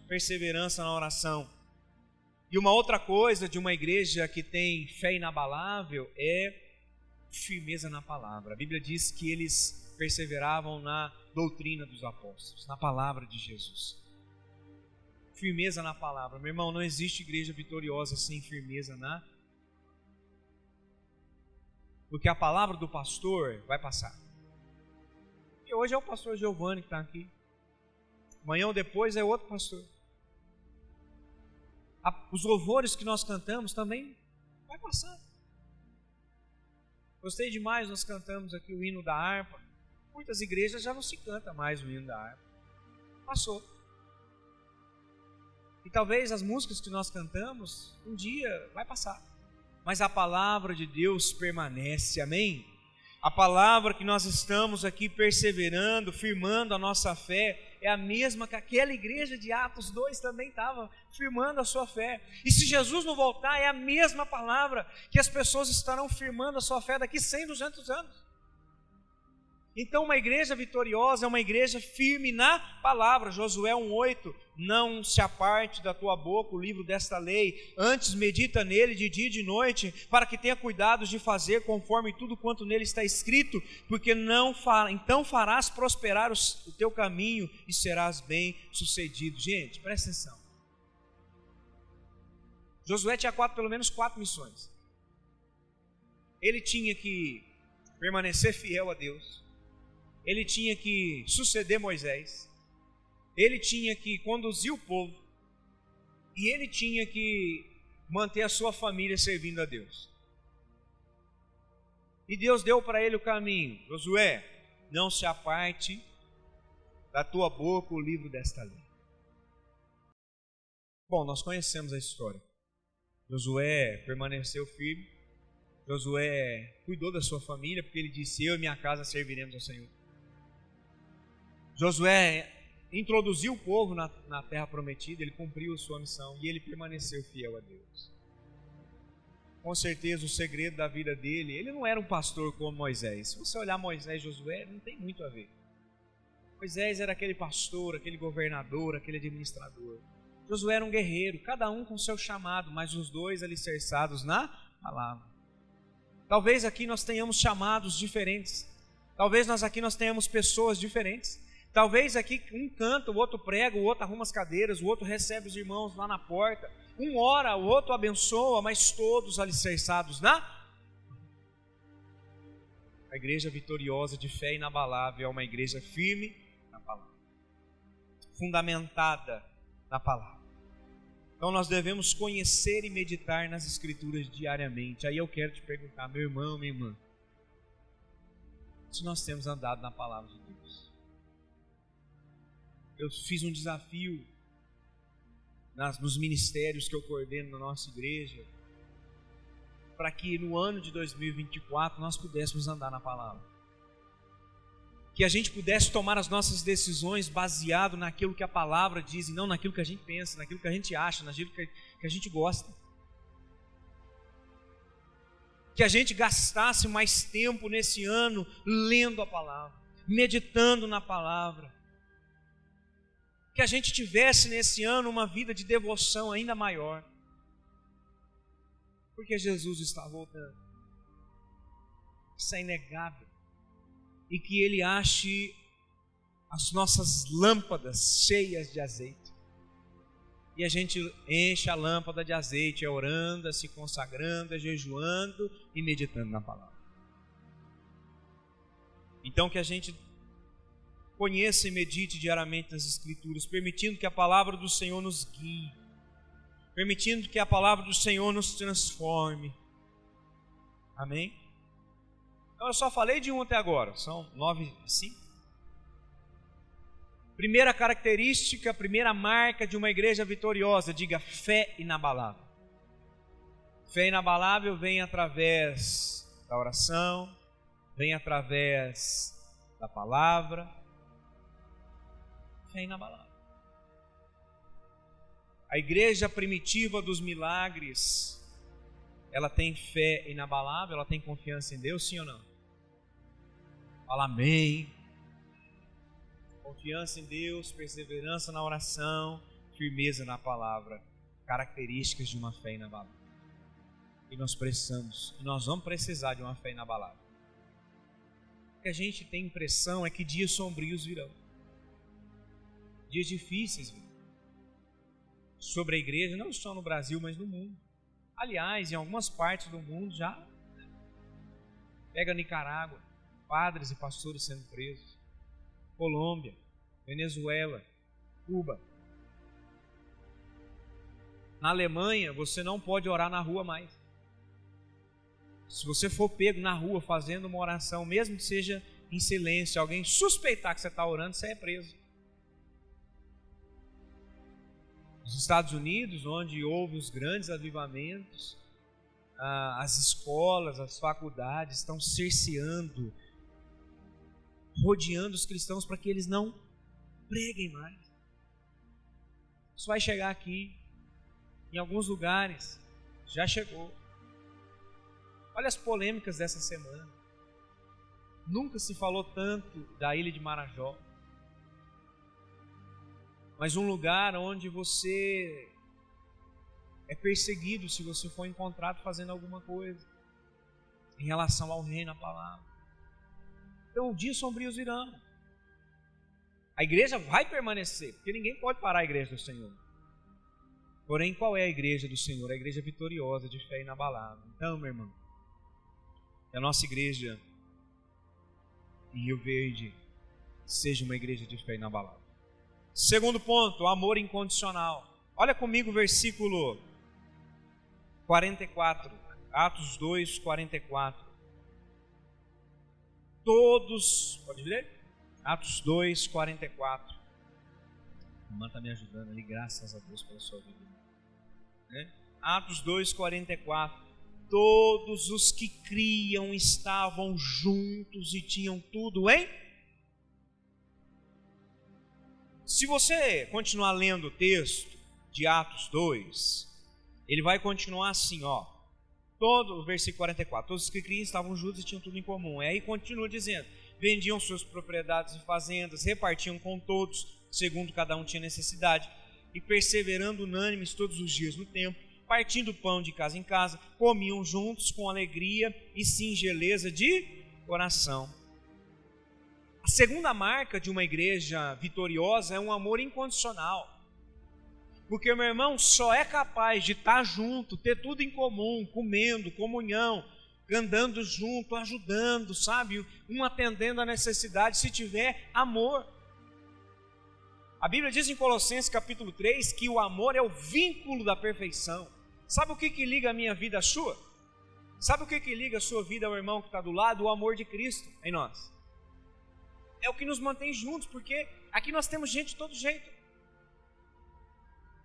Perseverança na oração. E uma outra coisa de uma igreja que tem fé inabalável é firmeza na palavra. A Bíblia diz que eles perseveravam na doutrina dos apóstolos, na palavra de Jesus. Firmeza na palavra. Meu irmão, não existe igreja vitoriosa sem firmeza na... Porque a palavra do pastor vai passar. E hoje é o pastor Giovanni que está aqui. Amanhã ou depois é outro pastor. Os louvores que nós cantamos também vai passar. Gostei demais, nós cantamos aqui o hino da harpa. Muitas igrejas já não se canta mais o hino da harpa. Passou. E talvez as músicas que nós cantamos, um dia vai passar. Mas a palavra de Deus permanece, amém? A palavra que nós estamos aqui perseverando, firmando a nossa fé, é a mesma que aquela igreja de Atos 2 também estava firmando a sua fé. E se Jesus não voltar, é a mesma palavra que as pessoas estarão firmando a sua fé daqui 100, 200 anos. Então uma igreja vitoriosa é uma igreja firme na palavra. Josué 1,8, não se aparte da tua boca o livro desta lei, antes medita nele de dia e de noite, para que tenha cuidado de fazer conforme tudo quanto nele está escrito, porque então farás prosperar o teu caminho e serás bem sucedido. Gente, presta atenção. Josué tinha pelo menos 4 missões. Ele tinha que permanecer fiel a Deus, ele tinha que suceder Moisés, ele tinha que conduzir o povo, e ele tinha que manter a sua família servindo a Deus. E Deus deu para ele o caminho: Josué, não se aparte da tua boca o livro desta lei. Bom, nós conhecemos a história. Josué permaneceu firme, Josué cuidou da sua família, porque ele disse: eu e minha casa serviremos ao Senhor. Josué introduziu o povo na terra prometida, ele cumpriu a sua missão e ele permaneceu fiel a Deus. Com certeza o segredo da vida dele, ele não era um pastor como Moisés. Se você olhar Moisés e Josué, não tem muito a ver. Moisés era aquele pastor, aquele governador, aquele administrador. Josué era um guerreiro, cada um com seu chamado, mas os dois alicerçados na palavra. Talvez aqui nós tenhamos chamados diferentes, talvez aqui nós tenhamos pessoas diferentes. Talvez aqui um canta, o outro prega, o outro arruma as cadeiras, o outro recebe os irmãos lá na porta. Um ora, o outro abençoa, mas todos alicerçados na... A igreja vitoriosa de fé inabalável é uma igreja firme na palavra, fundamentada na palavra. Então nós devemos conhecer e meditar nas Escrituras diariamente. Aí eu quero te perguntar, meu irmão, minha irmã, se nós temos andado na palavra de Deus. Eu fiz um desafio nos ministérios que eu coordeno na nossa igreja, para que no ano de 2024 nós pudéssemos andar na palavra. Que a gente pudesse tomar as nossas decisões baseado naquilo que a palavra diz e não naquilo que a gente pensa, naquilo que a gente acha, naquilo que a gente gosta. Que a gente gastasse mais tempo nesse ano lendo a palavra, meditando na palavra. Que a gente tivesse nesse ano uma vida de devoção ainda maior, porque Jesus está voltando. Isso é inegável. E que Ele ache as nossas lâmpadas cheias de azeite, e a gente enche a lâmpada de azeite, orando, se consagrando, jejuando e meditando na palavra. Então que a gente conheça e medite diariamente nas Escrituras, permitindo que a palavra do Senhor nos guie, permitindo que a palavra do Senhor nos transforme. Amém? Então eu só falei de um até agora, são 9:05. Primeira característica, primeira marca de uma igreja vitoriosa, diga: fé inabalável. Fé inabalável vem através da oração, vem através da palavra. Fé inabalável. A igreja primitiva dos milagres, ela tem fé inabalável, ela tem confiança em Deus, sim ou não? Fala amém. Confiança em Deus, perseverança na oração, firmeza na palavra, características de uma fé inabalável. E nós vamos precisar de uma fé inabalável. O que a gente tem impressão é que dias sombrios virão. Dias difíceis virão. Sobre a igreja, não só no Brasil, mas no mundo. Aliás, em algumas partes do mundo já. Pega Nicarágua, padres e pastores sendo presos. Colômbia, Venezuela, Cuba. Na Alemanha, você não pode orar na rua mais. Se você for pego na rua fazendo uma oração, mesmo que seja em silêncio, alguém suspeitar que você está orando, você é preso. Nos Estados Unidos, onde houve os grandes avivamentos, as escolas, as faculdades estão cerceando, rodeando os cristãos para que eles não preguem mais. Isso vai chegar aqui, em alguns lugares, já chegou. Olha as polêmicas dessa semana. Nunca se falou tanto da ilha de Marajó. Mas um lugar onde você é perseguido se você for encontrado fazendo alguma coisa em relação ao reino, à palavra. Então, dias sombrios virão. A igreja vai permanecer, porque ninguém pode parar a igreja do Senhor. Porém, qual é a igreja do Senhor? A igreja vitoriosa, de fé inabalável. Então, meu irmão, que a nossa igreja em Rio Verde seja uma igreja de fé inabalável. Segundo ponto, amor incondicional. Olha comigo o versículo 44, Atos 2, 44. Todos, pode ler? Atos 2, 44. A irmã está me ajudando ali, graças a Deus pela sua vida. Né? Atos 2, 44. Todos os que criam estavam juntos e tinham tudo em... Se você continuar lendo o texto de Atos 2, ele vai continuar assim, ó. Todo o versículo 44. Todos os que criam estavam juntos e tinham tudo em comum. E aí continua dizendo: vendiam suas propriedades e fazendas, repartiam com todos, segundo cada um tinha necessidade, e perseverando unânimes todos os dias no templo, partindo pão de casa em casa, comiam juntos com alegria e singeleza de coração. A segunda marca de uma igreja vitoriosa é um amor incondicional. Porque, meu irmão, só é capaz de estar junto, ter tudo em comum, comendo, comunhão, andando junto, ajudando, sabe? Um atendendo a necessidade, se tiver amor. A Bíblia diz em Colossenses capítulo 3 que o amor é o vínculo da perfeição. Sabe o que liga a minha vida à sua? Sabe o que liga a sua vida ao irmão que está do lado? O amor de Cristo em nós. É o que nos mantém juntos, porque aqui nós temos gente de todo jeito.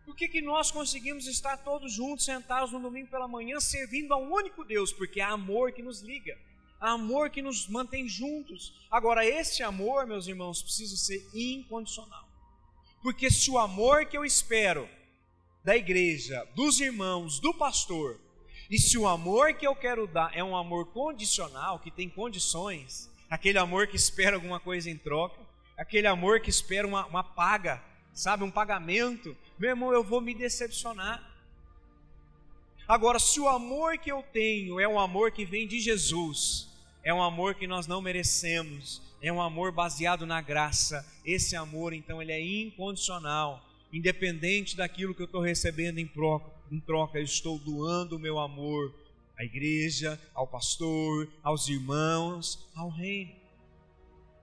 Por que nós conseguimos estar todos juntos, sentados no domingo pela manhã, servindo a um único Deus? Porque há amor que nos liga, há amor que nos mantém juntos. Agora, esse amor, meus irmãos, precisa ser incondicional. Porque se o amor que eu espero da igreja, dos irmãos, do pastor, e se o amor que eu quero dar é um amor condicional, que tem condições, aquele amor que espera alguma coisa em troca, aquele amor que espera uma paga, sabe, um pagamento, meu irmão, eu vou me decepcionar. Agora, se o amor que eu tenho é um amor que vem de Jesus, é um amor que nós não merecemos, é um amor baseado na graça, esse amor, então, ele é incondicional, independente daquilo que eu estou recebendo em troca, eu estou doando o meu amor à igreja, ao pastor, aos irmãos, ao reino.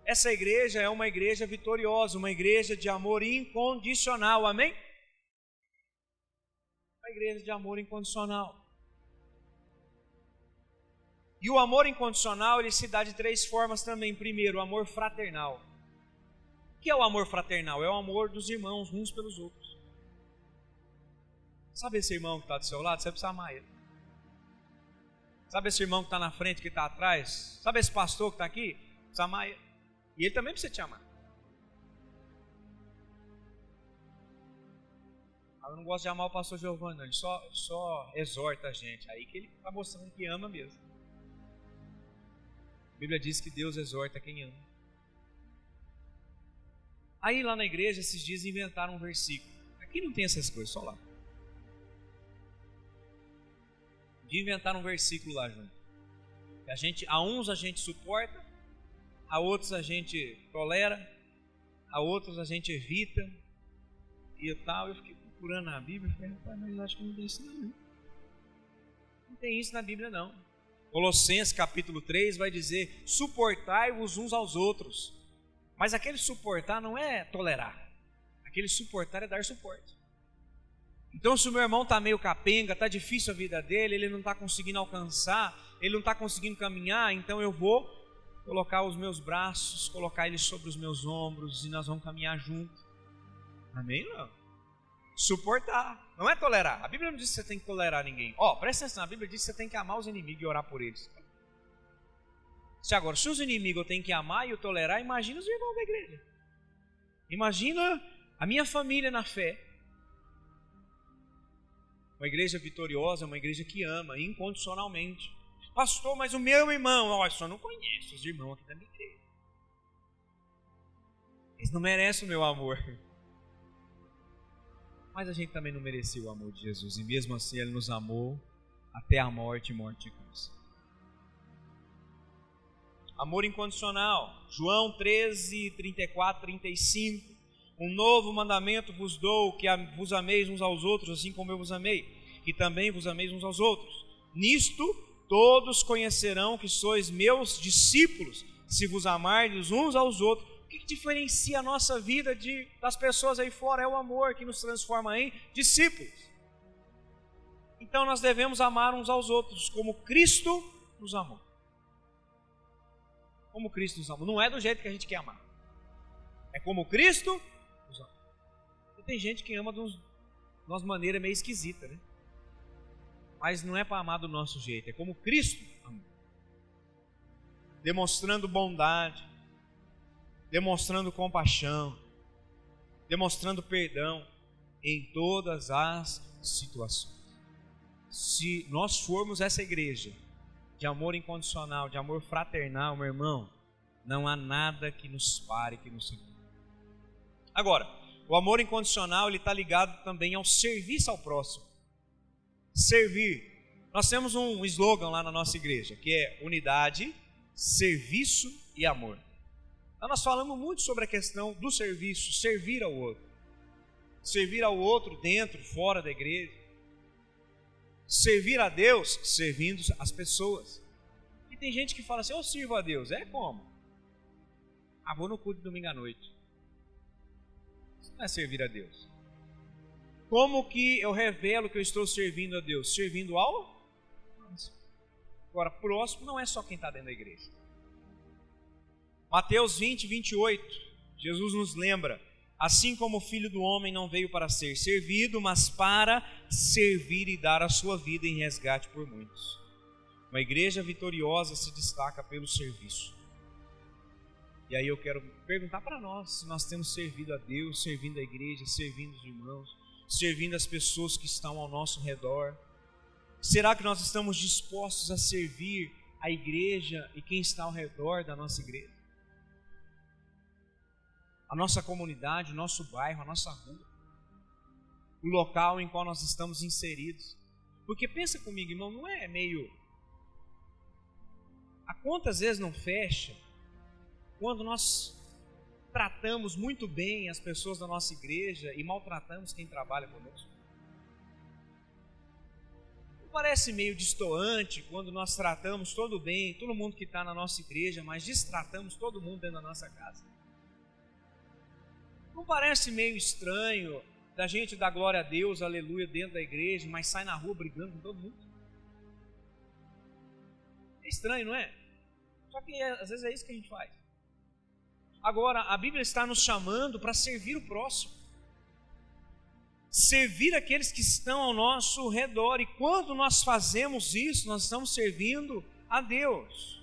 Essa igreja é uma igreja vitoriosa, uma igreja de amor incondicional, amém? Uma igreja de amor incondicional. E o amor incondicional, ele se dá de três formas também. Primeiro, o amor fraternal. O que é o amor fraternal? É o amor dos irmãos uns pelos outros. Sabe esse irmão que está do seu lado? Você precisa amar ele. Sabe esse irmão que está na frente, que está atrás? Sabe esse pastor que está aqui? Precisa amar ele. E ele também precisa te amar. Eu não gosto de amar o pastor Giovanni, não. Ele só exorta a gente. Aí que ele está mostrando que ama mesmo. A Bíblia diz que Deus exorta quem ama. Aí lá na igreja, esses dias inventaram um versículo. Aqui não tem essas coisas, só lá. De inventar um versículo lá, junto. A uns a gente suporta, a outros a gente tolera, a outros a gente evita e tal. Eu fiquei procurando na Bíblia e falei, mas eu acho que não tem isso não. Não tem isso na Bíblia não. Colossenses capítulo 3 vai dizer: suportai-vos uns aos outros. Mas aquele suportar não é tolerar. Aquele suportar é dar suporte. Então, se o meu irmão está meio capenga, está difícil a vida dele, ele não está conseguindo alcançar, ele não está conseguindo caminhar, então eu vou colocar os meus braços, colocar ele sobre os meus ombros e nós vamos caminhar junto. Amém? Não. Suportar, não é tolerar. A Bíblia não diz que você tem que tolerar ninguém. Presta atenção, a Bíblia diz que você tem que amar os inimigos e orar por eles. Se os inimigos eu tenho que amar e eu tolerar, imagina os irmãos da igreja. Imagina a minha família na fé. Uma igreja vitoriosa é uma igreja que ama incondicionalmente. Pastor, mas o meu irmão, ó, eu só não conheço os irmãos aqui da minha igreja. Eles não merecem o meu amor. Mas a gente também não merecia o amor de Jesus. E mesmo assim Ele nos amou até a morte e morte de cruz. Amor incondicional. João 13, 34, 35. Um novo mandamento vos dou, que vos ameis uns aos outros, assim como eu vos amei, que também vos ameis uns aos outros. Nisto todos conhecerão que sois meus discípulos, se vos amardes uns aos outros. O que diferencia a nossa vida das pessoas aí fora? É o amor que nos transforma em discípulos. Então nós devemos amar uns aos outros, como Cristo nos amou. Como Cristo nos amou. Não é do jeito que a gente quer amar. É como Cristo nos amou. E tem gente que ama de uma maneira meio esquisita, né? Mas não é para amar do nosso jeito. É como Cristo amou. Demonstrando bondade. Demonstrando compaixão. Demonstrando perdão em todas as situações. Se nós formos essa igreja de amor incondicional, de amor fraternal, meu irmão, não há nada que nos pare, que nos segure. Agora, o amor incondicional, ele está ligado também ao serviço ao próximo. Servir. Nós temos um slogan lá na nossa igreja, que é unidade, serviço e amor. Então nós falamos muito sobre a questão do serviço, servir ao outro. Servir ao outro dentro, fora da igreja. Servir a Deus, servindo as pessoas. E tem gente que fala assim, eu sirvo a Deus. É como? Vou no culto de domingo à noite. Isso não é servir a Deus. Como que eu revelo que eu estou servindo a Deus? Servindo ao próximo. Agora, próximo não é só quem está dentro da igreja. Mateus 20, 28, Jesus nos lembra, assim como o Filho do Homem não veio para ser servido, mas para servir e dar a sua vida em resgate por muitos. Uma igreja vitoriosa se destaca pelo serviço. E aí eu quero perguntar para nós, se nós temos servido a Deus, servindo a igreja, servindo os irmãos, servindo as pessoas que estão ao nosso redor. Será que nós estamos dispostos a servir a igreja e quem está ao redor da nossa igreja? A nossa comunidade, o nosso bairro, a nossa rua, o local em qual nós estamos inseridos. Porque pensa comigo, irmão, não é meio... A quantas vezes não fecha quando nós tratamos muito bem as pessoas da nossa igreja e maltratamos quem trabalha conosco? Não parece meio destoante quando nós tratamos todo bem, todo mundo que está na nossa igreja, mas destratamos todo mundo dentro da nossa casa? Não parece meio estranho da gente dar glória a Deus, aleluia, dentro da igreja, mas sai na rua brigando com todo mundo? É estranho, não é? Só que às vezes é isso que a gente faz. Agora, a Bíblia está nos chamando para servir o próximo. Servir aqueles que estão ao nosso redor. E quando nós fazemos isso, nós estamos servindo a Deus.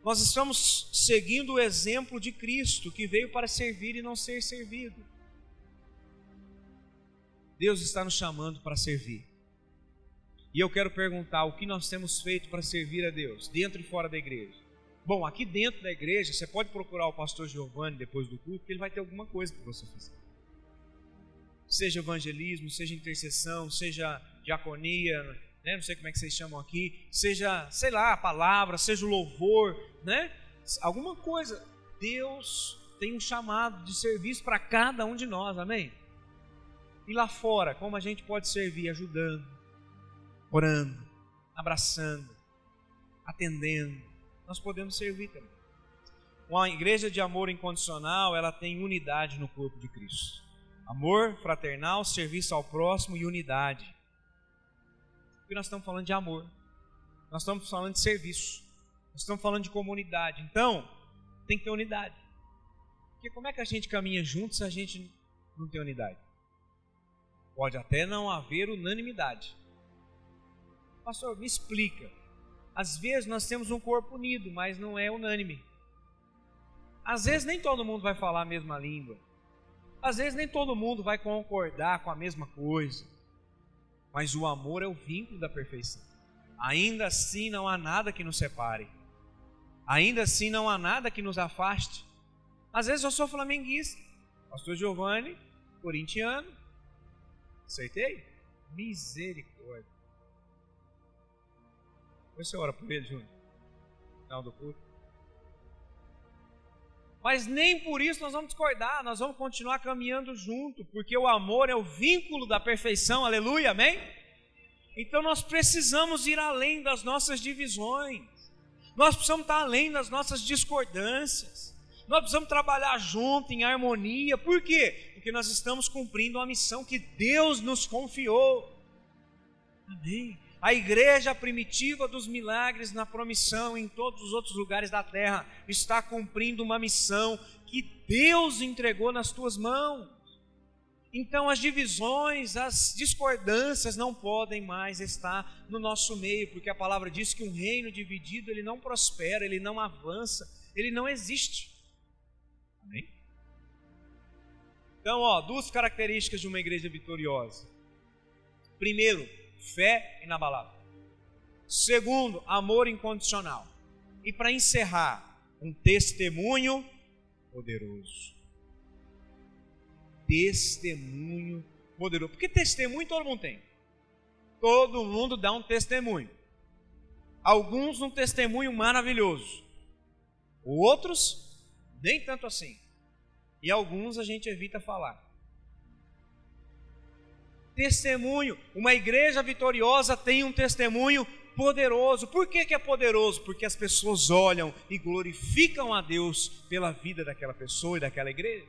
Nós estamos seguindo o exemplo de Cristo, que veio para servir e não ser servido. Deus está nos chamando para servir. E eu quero perguntar, o que nós temos feito para servir a Deus, dentro e fora da igreja? Bom, aqui dentro da igreja, você pode procurar o pastor Giovanni depois do culto, que ele vai ter alguma coisa para você fazer. Seja evangelismo, seja intercessão, seja diaconia, né? Não sei como é que vocês chamam aqui, seja, sei lá, a palavra, seja o louvor, né? Alguma coisa. Deus tem um chamado de serviço para cada um de nós, amém? E lá fora, como a gente pode servir? Ajudando, orando, abraçando, atendendo. Nós podemos servir também. Uma igreja de amor incondicional, ela tem unidade no corpo de Cristo. Amor fraternal, serviço ao próximo e unidade. Porque nós estamos falando de amor. Nós estamos falando de serviço. Nós estamos falando de comunidade. Então, tem que ter unidade. Porque como é que a gente caminha junto se a gente não tem unidade? Pode até não haver unanimidade. Pastor, me explica. Às vezes nós temos um corpo unido, mas não é unânime. Às vezes nem todo mundo vai falar a mesma língua. Às vezes nem todo mundo vai concordar com a mesma coisa. Mas o amor é o vínculo da perfeição. Ainda assim não há nada que nos separe. Ainda assim não há nada que nos afaste. Às vezes eu sou flamenguista, pastor Giovanni, corintiano. Acertei? Misericórdia. Depois você ora por ele, Júnior. Final do culto. Mas nem por isso nós vamos discordar, nós vamos continuar caminhando junto, porque o amor é o vínculo da perfeição, aleluia, amém? Então nós precisamos ir além das nossas divisões, nós precisamos estar além das nossas discordâncias, nós precisamos trabalhar junto, em harmonia. Por quê? Porque nós estamos cumprindo a missão que Deus nos confiou, amém? A igreja primitiva dos milagres na promissão em todos os outros lugares da terra está cumprindo uma missão que Deus entregou nas tuas mãos. Então as divisões, as discordâncias não podem mais estar no nosso meio, porque a palavra diz que um reino dividido ele não prospera, ele não avança, ele não existe. Amém? Então, duas características de uma igreja vitoriosa. Primeiro, fé inabalável. Segundo, amor incondicional. E para encerrar, um testemunho poderoso. Testemunho poderoso. Porque testemunho todo mundo tem. Todo mundo dá um testemunho. Alguns um testemunho maravilhoso. Outros, nem tanto assim. E alguns a gente evita falar. Testemunho, uma igreja vitoriosa tem um testemunho poderoso. Por que é poderoso? Porque as pessoas olham e glorificam a Deus pela vida daquela pessoa e daquela igreja.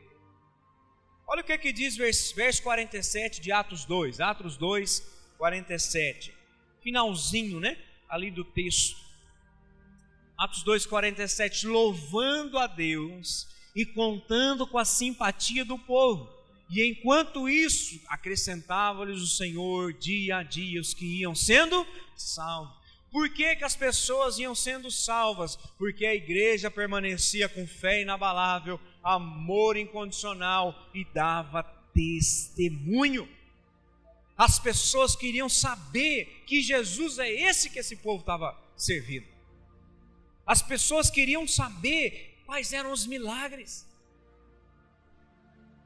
Olha o que diz verso 47 de Atos 2, Atos 2, 47, finalzinho, ali do texto. Atos 2, 47, louvando a Deus e contando com a simpatia do povo. E enquanto isso, acrescentava-lhes o Senhor dia a dia os que iam sendo salvos. Por que as pessoas iam sendo salvas? Porque a igreja permanecia com fé inabalável, amor incondicional e dava testemunho. As pessoas queriam saber que Jesus é esse que esse povo estava servindo. As pessoas queriam saber quais eram os milagres.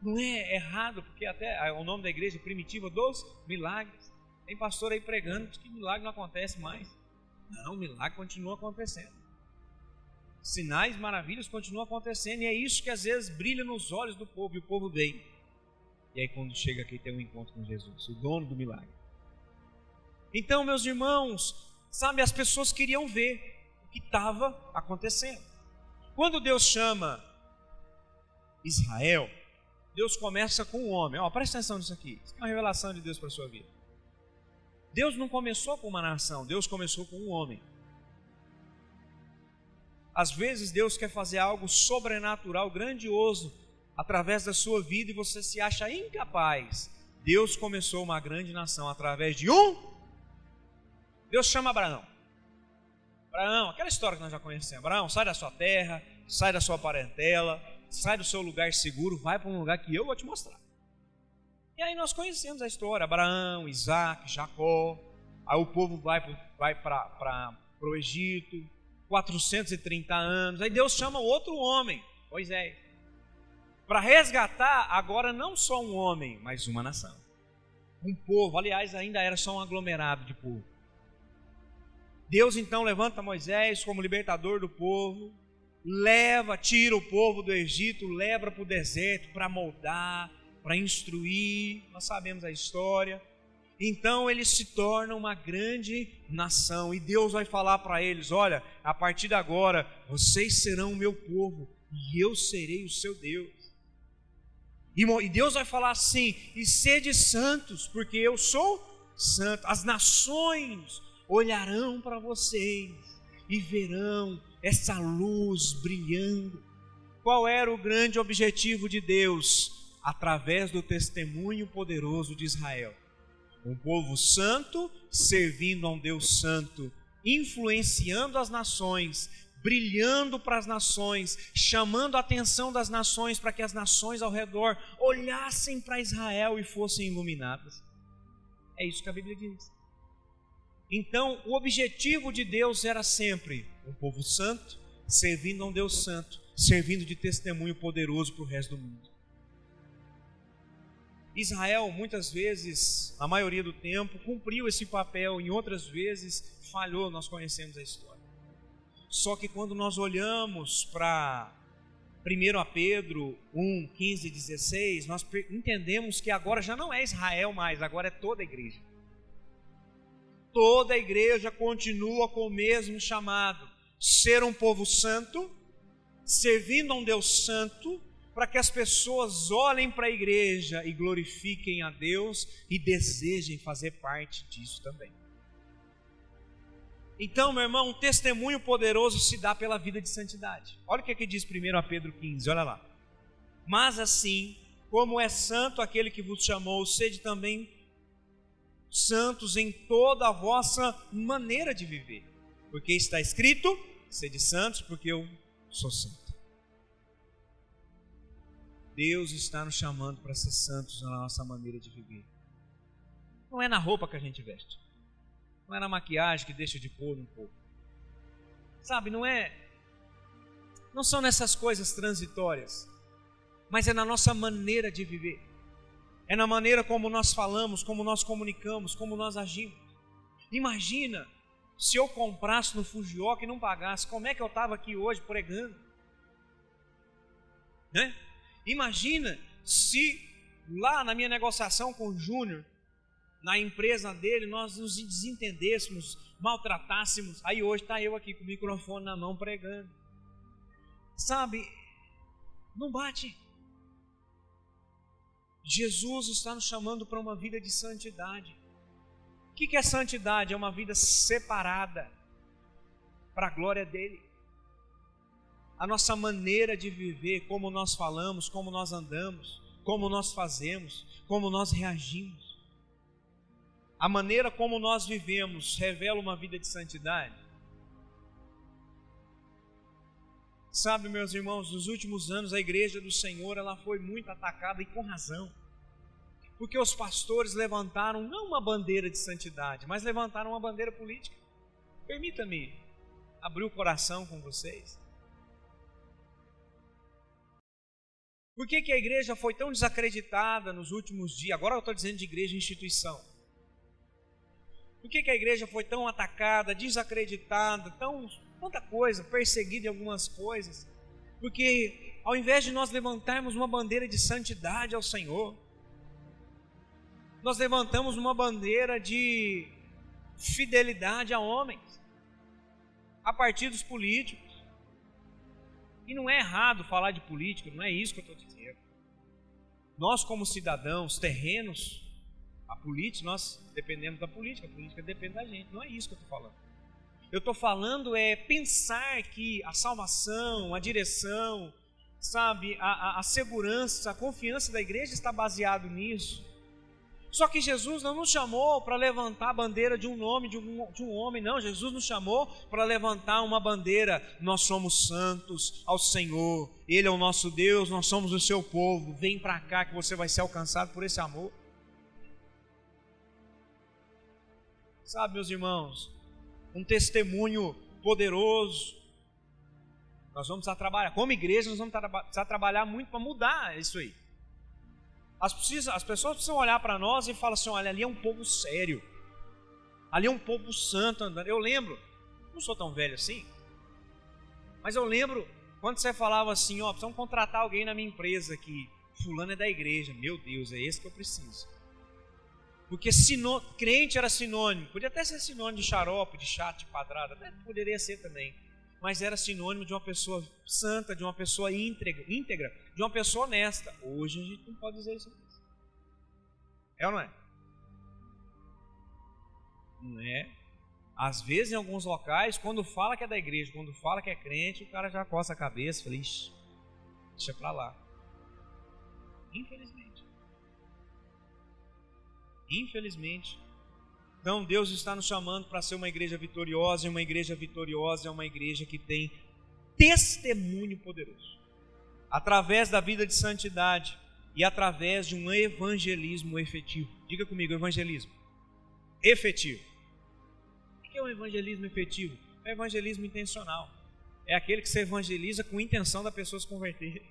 Não é errado, porque até o nome da igreja primitiva dos milagres. Tem pastor aí pregando que milagre não acontece mais. Não, o milagre continua acontecendo. Sinais, maravilhas continuam acontecendo. E é isso que às vezes brilha nos olhos do povo. E o povo vem. E aí quando chega aqui tem um encontro com Jesus, o dono do milagre. Então, meus irmãos, sabe, as pessoas queriam ver o que estava acontecendo. Quando Deus chama Israel, Deus começa com o homem. Presta atenção nisso aqui. Isso é uma revelação de Deus para a sua vida. Deus não começou com uma nação, Deus começou com um homem. Às vezes Deus quer fazer algo sobrenatural, grandioso, através da sua vida e você se acha incapaz. Deus começou uma grande nação através de um. Deus chama Abraão. Abraão, aquela história que nós já conhecemos. Abraão, sai da sua terra, sai da sua parentela, sai do seu lugar seguro, vai para um lugar que eu vou te mostrar. E aí nós conhecemos a história, Abraão, Isaac, Jacó. Aí o povo vai para o Egito, 430 anos. Aí Deus chama outro homem, Moisés, para resgatar agora não só um homem, mas uma nação. Um povo, aliás, ainda era só um aglomerado de povo. Deus então levanta Moisés como libertador do povo, tira o povo do Egito, leva para o deserto para moldar, para instruir. Nós sabemos a história. Então eles se tornam uma grande nação e Deus vai falar para eles: olha, a partir de agora vocês serão o meu povo e eu serei o seu Deus. E Deus vai falar assim: e sede santos, porque eu sou santo. As nações olharão para vocês e verão essa luz brilhando. Qual era o grande objetivo de Deus? Através do testemunho poderoso de Israel. Um povo santo, servindo a um Deus santo, influenciando as nações, brilhando para as nações, chamando a atenção das nações para que as nações ao redor olhassem para Israel e fossem iluminadas. É isso que a Bíblia diz. Então, o objetivo de Deus era sempre um povo santo, servindo a um Deus santo, servindo de testemunho poderoso para o resto do mundo. Israel, muitas vezes, na maioria do tempo, cumpriu esse papel, em outras vezes falhou, nós conhecemos a história. Só que quando nós olhamos para 1 Pedro 1, 15 e 16, nós entendemos que agora já não é Israel mais, agora é toda a igreja. Toda a igreja continua com o mesmo chamado: ser um povo santo, servindo a um Deus santo, para que as pessoas olhem para a igreja e glorifiquem a Deus e desejem fazer parte disso também. Então, meu irmão, um testemunho poderoso se dá pela vida de santidade. Olha o que diz 1 Pedro 15, olha lá. Mas assim, como é santo aquele que vos chamou, sede também santos em toda a vossa maneira de viver. Porque está escrito, sede santos, porque eu sou santo. Deus está nos chamando para ser santos na nossa maneira de viver. Não é na roupa que a gente veste. Não é na maquiagem que deixa de pôr um pouco. Sabe, não são nessas coisas transitórias, mas é na nossa maneira de viver. É na maneira como nós falamos, como nós comunicamos, como nós agimos. Imagina se eu comprasse no Fujioka e não pagasse, como é que eu estava aqui hoje pregando? Né? Imagina se lá na minha negociação com o Júnior, na empresa dele, nós nos desentendêssemos, maltratássemos, aí hoje está eu aqui com o microfone na mão pregando. Sabe, não bate. Jesus está nos chamando para uma vida de santidade. O que é santidade? É uma vida separada para a glória dele. A nossa maneira de viver, como nós falamos, como nós andamos, como nós fazemos, como nós reagimos. A maneira como nós vivemos revela uma vida de santidade. Sabe, meus irmãos, nos últimos anos a igreja do Senhor ela foi muito atacada e com razão. Porque os pastores levantaram não uma bandeira de santidade, mas levantaram uma bandeira política. Permita-me abrir o coração com vocês. Por que a igreja foi tão desacreditada nos últimos dias? Agora eu estou dizendo de igreja e instituição. Por que a igreja foi tão atacada, desacreditada, tanta coisa, perseguida em algumas coisas? Porque ao invés de nós levantarmos uma bandeira de santidade ao Senhor, nós levantamos uma bandeira de fidelidade a homens, a partidos políticos. E não é errado falar de política, não é isso que eu estou dizendo. Nós como cidadãos terrenos, a política, nós dependemos da política, a política depende da gente, não é isso que eu estou falando. Eu estou falando é pensar que a salvação, a direção, sabe, a segurança, a confiança da igreja está baseado nisso. Só que Jesus não nos chamou para levantar a bandeira de um nome, de um homem, não. Jesus nos chamou para levantar uma bandeira. Nós somos santos ao Senhor, Ele é o nosso Deus, nós somos o seu povo. Vem para cá que você vai ser alcançado por esse amor. Sabe, meus irmãos, um testemunho poderoso. Nós vamos precisar trabalhar, como igreja, nós vamos precisar trabalhar muito para mudar isso aí. As pessoas precisam olhar para nós e falar assim: olha, ali é um povo sério, ali é um povo santo andando. Eu lembro, não sou tão velho assim, mas eu lembro quando você falava assim: ó, precisamos contratar alguém na minha empresa aqui, fulano é da igreja. Meu Deus, é esse que eu preciso. Porque crente era sinônimo, podia até ser sinônimo de xarope, de chato, de padrada, até poderia ser também, mas era sinônimo de uma pessoa santa, de uma pessoa íntegra, de uma pessoa honesta. Hoje a gente não pode dizer isso mais. É ou não é? Não é? Às vezes em alguns locais, quando fala que é da igreja, quando fala que é crente, o cara já coça a cabeça e fala: ixi, deixa pra lá. Infelizmente. Então Deus está nos chamando para ser uma igreja vitoriosa, e uma igreja vitoriosa é uma igreja que tem testemunho poderoso. Através da vida de santidade e através de um evangelismo efetivo. Diga comigo, evangelismo efetivo. O que é um evangelismo efetivo? É um evangelismo intencional. É aquele que se evangeliza com intenção da pessoa se converter.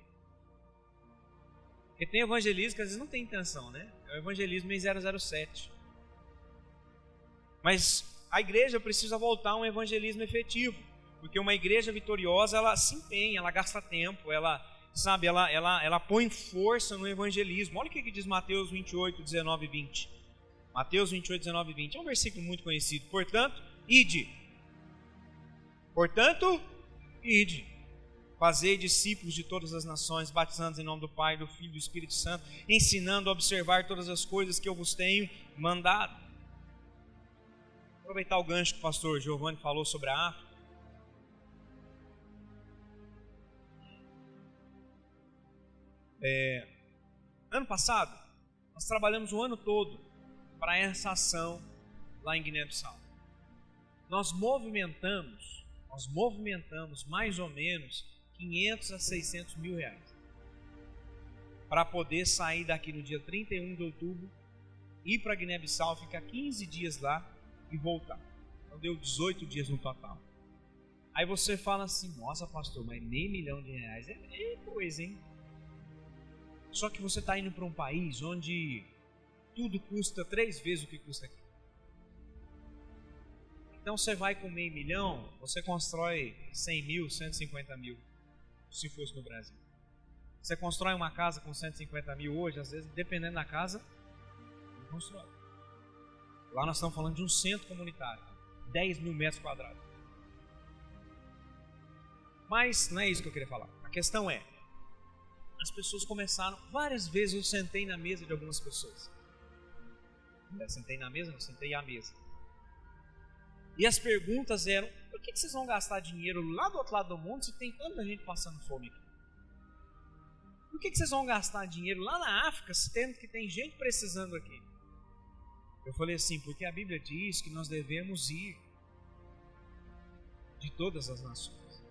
Porque tem evangelismo que às vezes não tem intenção, né? É o evangelismo em 007. Mas a igreja precisa voltar a um evangelismo efetivo. Porque uma igreja vitoriosa, ela se empenha, ela gasta tempo, ela põe força no evangelismo. Olha o que diz Mateus 28, 19 e 20. Mateus 28, 19 e 20. É um versículo muito conhecido. Portanto, ide. Fazei discípulos de todas as nações, batizando-os em nome do Pai, do Filho e do Espírito Santo, ensinando a observar todas as coisas que eu vos tenho mandado. Vou aproveitar o gancho que o pastor Giovanni falou sobre a África. Ano passado, nós trabalhamos o ano todo para essa ação lá em Guiné-Bissau. Nós movimentamos mais ou menos 500 a 600 mil reais para poder sair daqui no dia 31 de outubro, ir para Guiné-Bissau, ficar 15 dias lá e voltar. Então deu 18 dias no total. Aí você fala assim, nossa pastor, mas nem R$1 milhão é coisa, hein? Só que você está indo para um país onde tudo custa 3 vezes o que custa aqui. Então você vai com R$500 mil, você constrói 100 mil, 150 mil, se fosse no Brasil. Você constrói uma casa com 150 mil hoje, às vezes, dependendo da casa, não constrói. Lá nós estamos falando de um centro comunitário, 10 mil metros quadrados. Mas não é isso que eu queria falar. A questão é, as pessoas começaram, várias vezes eu sentei na mesa de algumas pessoas. Sentei na mesa, não, sentei à mesa. E as perguntas eram, por que vocês vão gastar dinheiro lá do outro lado do mundo se tem tanta gente passando fome aqui? Por que vocês vão gastar dinheiro lá na África se tem gente precisando aqui? Eu falei assim, porque a Bíblia diz que nós devemos ir de todas as nações.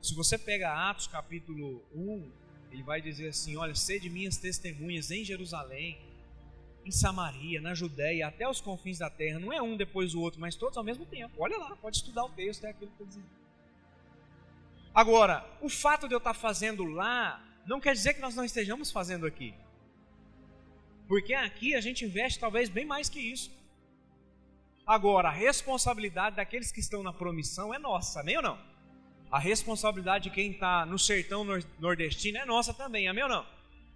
Se você pega Atos capítulo 1, ele vai dizer assim, olha, sede minhas testemunhas em Jerusalém, em Samaria, na Judéia, até os confins da terra. Não é um depois do outro, mas todos ao mesmo tempo. Olha lá, pode estudar o texto, é aquilo que eu estou dizendo. Agora, o fato de eu estar fazendo lá, não quer dizer que nós não estejamos fazendo aqui. Porque aqui a gente investe talvez bem mais que isso. Agora, a responsabilidade daqueles que estão na promissão é nossa, amém ou não? A responsabilidade de quem está no sertão nordestino é nossa também, amém ou não?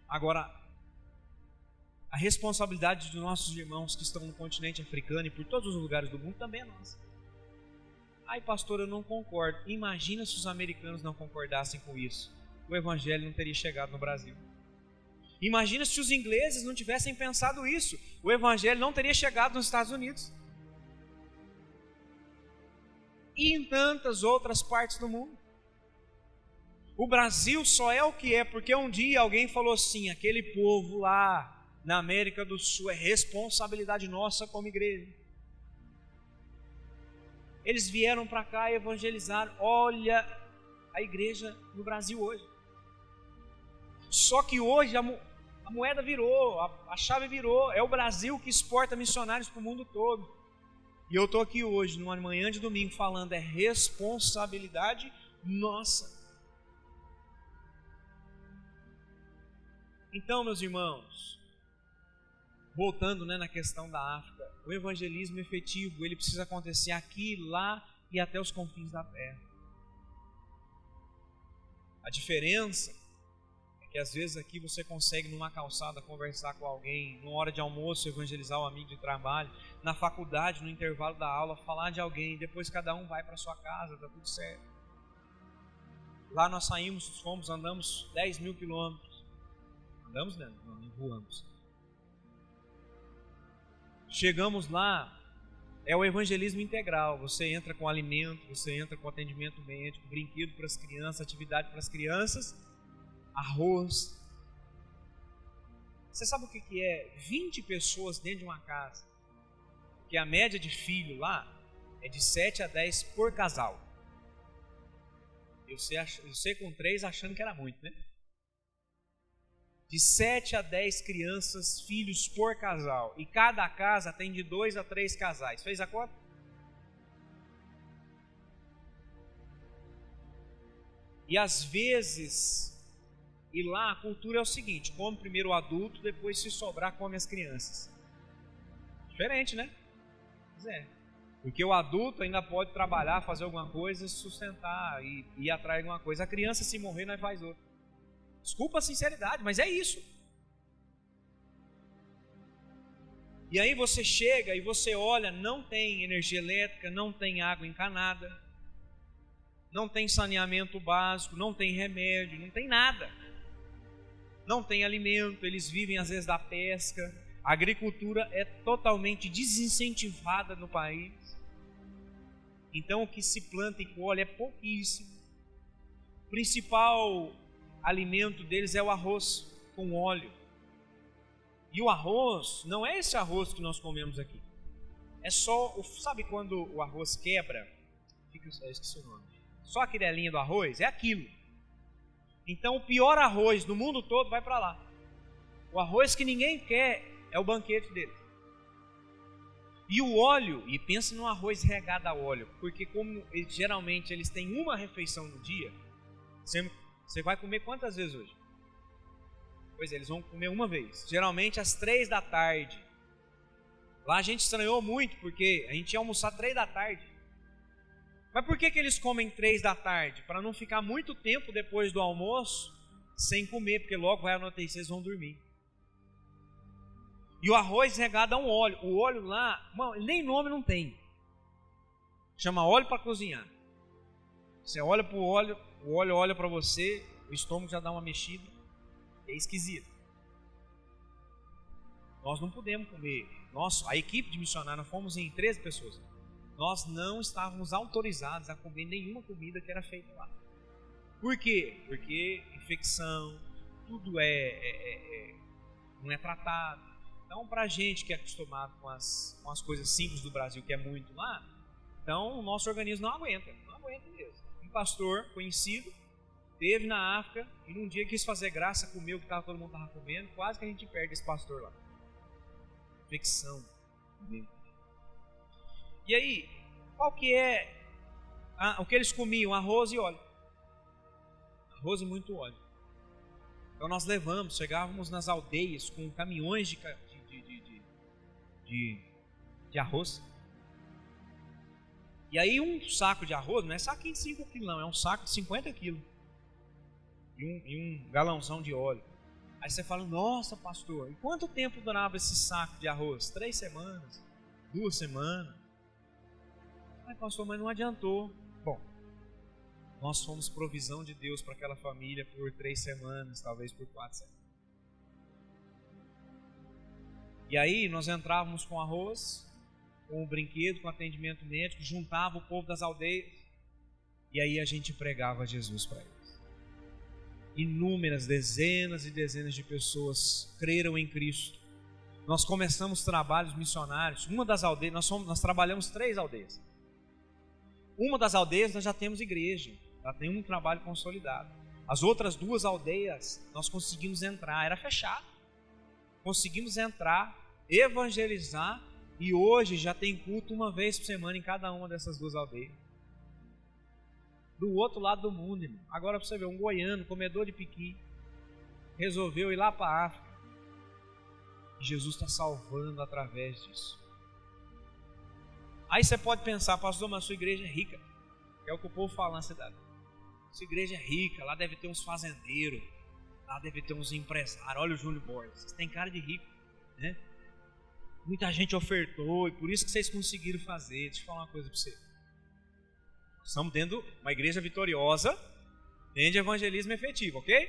Agora, a responsabilidade dos nossos irmãos que estão no continente africano e por todos os lugares do mundo também é nossa. Ai, pastor, eu não concordo. Imagina se os americanos não concordassem com isso. O evangelho não teria chegado no Brasil. Imagina se os ingleses não tivessem pensado isso. O evangelho não teria chegado nos Estados Unidos. E em tantas outras partes do mundo. O Brasil só é o que é porque um dia alguém falou assim, aquele povo lá na América do Sul é responsabilidade nossa como igreja. Eles vieram para cá e evangelizaram. Olha a igreja no Brasil hoje. Só que hoje a moeda virou, a chave virou. É o Brasil que exporta missionários para o mundo todo. E eu estou aqui hoje, numa manhã de domingo, falando, é responsabilidade nossa. Então, meus irmãos, voltando na questão da África, o evangelismo efetivo, ele precisa acontecer aqui, lá e até os confins da terra. A diferença é que às vezes aqui você consegue numa calçada conversar com alguém, numa hora de almoço evangelizar um amigo de trabalho, na faculdade, no intervalo da aula, falar de alguém, depois cada um vai para sua casa, está tudo certo. Lá nós saímos, fomos, andamos 10 mil quilômetros. Andamos, né? Não voamos. Chegamos lá, é o evangelismo integral. Você entra com alimento, você entra com atendimento médico, brinquedo para as crianças, atividade para as crianças, arroz. Você sabe o que é 20 pessoas dentro de uma casa? Que a média de filho lá é de 7 a 10 por casal. Eu sei com 3 achando que era muito, né? De 7 a 10 crianças, filhos por casal. E cada casa tem de 2 a 3 casais. Fez a conta? E às vezes, e lá a cultura é o seguinte: come primeiro o adulto, depois se sobrar come as crianças. Diferente, né? Pois é. Porque o adulto ainda pode trabalhar, fazer alguma coisa, sustentar e ir atrás de alguma coisa. A criança, se morrer, nós faz outra. Desculpa a sinceridade, mas é isso. E aí você chega e você olha, não tem energia elétrica, não tem água encanada, não tem saneamento básico, não tem remédio, não tem nada. Não tem alimento, eles vivem às vezes da pesca. A agricultura é totalmente desincentivada no país. Então o que se planta e colhe é pouquíssimo. O principal alimento deles é o arroz com óleo. E o arroz não é esse arroz que nós comemos aqui. É só, sabe quando o arroz quebra? Eu esqueci o nome. Só a quirelinha do arroz, é aquilo. Então o pior arroz do mundo todo vai para lá. O arroz que ninguém quer é o banquete dele. E o óleo, e pensa no arroz regado a óleo, porque como geralmente eles têm uma refeição no dia, você vai comer quantas vezes hoje? Pois é, eles vão comer uma vez, geralmente às 3 da tarde. Lá a gente estranhou muito, porque a gente ia almoçar 3 da tarde. Mas por que eles comem 3 da tarde? Para não ficar muito tempo depois do almoço sem comer, porque logo vai anoitecer, eles vão dormir. E o arroz regado a um óleo. O óleo lá, nem nome não tem. Chama óleo para cozinhar. Você olha para o óleo olha para você, o estômago já dá uma mexida. É esquisito. Nós não podemos comer. A equipe de missionários, nós fomos em 13 pessoas. Nós não estávamos autorizados a comer nenhuma comida que era feita lá. Por quê? Porque infecção, tudo não é tratado. Então, para a gente que é acostumado com as coisas simples do Brasil, que é muito lá, então o nosso organismo não aguenta mesmo. Um pastor conhecido esteve na África e num dia quis fazer graça, comeu o que todo mundo estava comendo, quase que a gente perde esse pastor lá. Infecção. E aí, qual que é o que eles comiam? Arroz e óleo. Arroz e muito óleo. Então nós chegávamos nas aldeias com caminhões de arroz. E aí um saco de arroz, não é saquinho de 5 quilos não, é um saco de 50 quilos. E um galãozão de óleo. Aí você fala, nossa pastor, e quanto tempo durava esse saco de arroz? 3 semanas? 2 semanas? Ai pastor, mas não adiantou. Bom, nós fomos provisão de Deus para aquela família por 3 semanas, talvez por 4 semanas. E aí nós entrávamos com arroz, com o brinquedo, com atendimento médico, juntava o povo das aldeias e aí a gente pregava Jesus para eles. Inúmeras, dezenas e dezenas de pessoas creram em Cristo. Nós começamos trabalhos missionários. Uma das aldeias, nós trabalhamos 3 aldeias. Uma das aldeias nós já temos igreja, já tem um trabalho consolidado. As outras 2 aldeias nós conseguimos entrar, era fechado. Conseguimos entrar, evangelizar e hoje já tem culto uma vez por semana em cada uma dessas 2 aldeias. Do outro lado do mundo, irmão. Agora para você ver, um goiano, comedor de piqui, resolveu ir lá para a África. E Jesus está salvando através disso. Aí você pode pensar, pastor, mas a sua igreja é rica. É o que o povo fala na cidade. Sua igreja é rica, lá deve ter uns fazendeiros, lá deve ter uns empresários. Olha o Júlio Borges, vocês têm cara de rico, né? Muita gente ofertou e por isso que vocês conseguiram fazer. Deixa eu falar uma coisa para você. Estamos dentro de uma igreja vitoriosa, dentro de evangelismo efetivo, ok?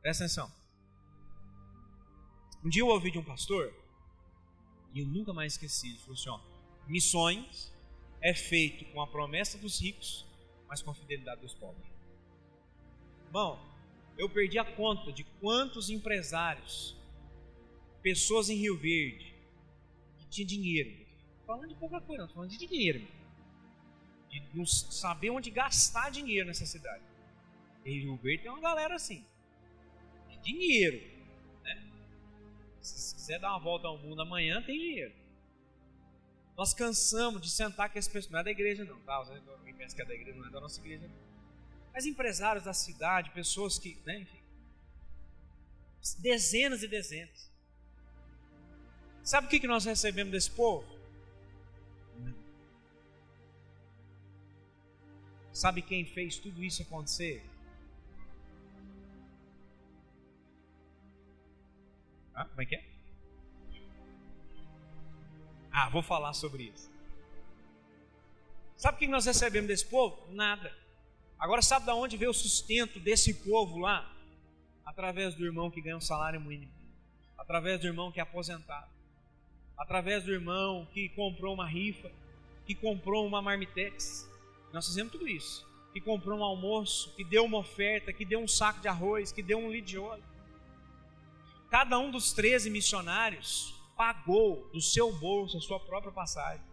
Presta atenção. Um dia eu ouvi de um pastor, e eu nunca mais esqueci, ele falou assim, ó, missões é feito com a promessa dos ricos, mas com a fidelidade dos pobres. Bom, eu perdi a conta de quantos empresários, pessoas em Rio Verde, que tinham dinheiro, falando de pouca coisa, não, falando de dinheiro, de não saber onde gastar dinheiro nessa cidade. Em Rio Verde tem uma galera assim, dinheiro, né? Se quiser dar uma volta ao mundo amanhã, tem dinheiro. Nós cansamos de sentar com as pessoas, não é da igreja não, tá? Quem pensa que é da igreja não é da nossa igreja não. Mas empresários da cidade, pessoas que, né, enfim, dezenas e dezenas. Sabe o que nós recebemos desse povo? Sabe quem fez tudo isso acontecer? Como é que é? Vou falar sobre isso. Sabe o que nós recebemos desse povo? Nada. Agora sabe de onde veio o sustento desse povo lá? Através do irmão que ganha um salário mínimo, através do irmão que é aposentado, através do irmão que comprou uma rifa, que comprou uma marmitex. Nós fizemos tudo isso. Que comprou um almoço, que deu uma oferta, que deu um saco de arroz, que deu um litro de óleo. Cada um dos 13 missionários pagou do seu bolso a sua própria passagem.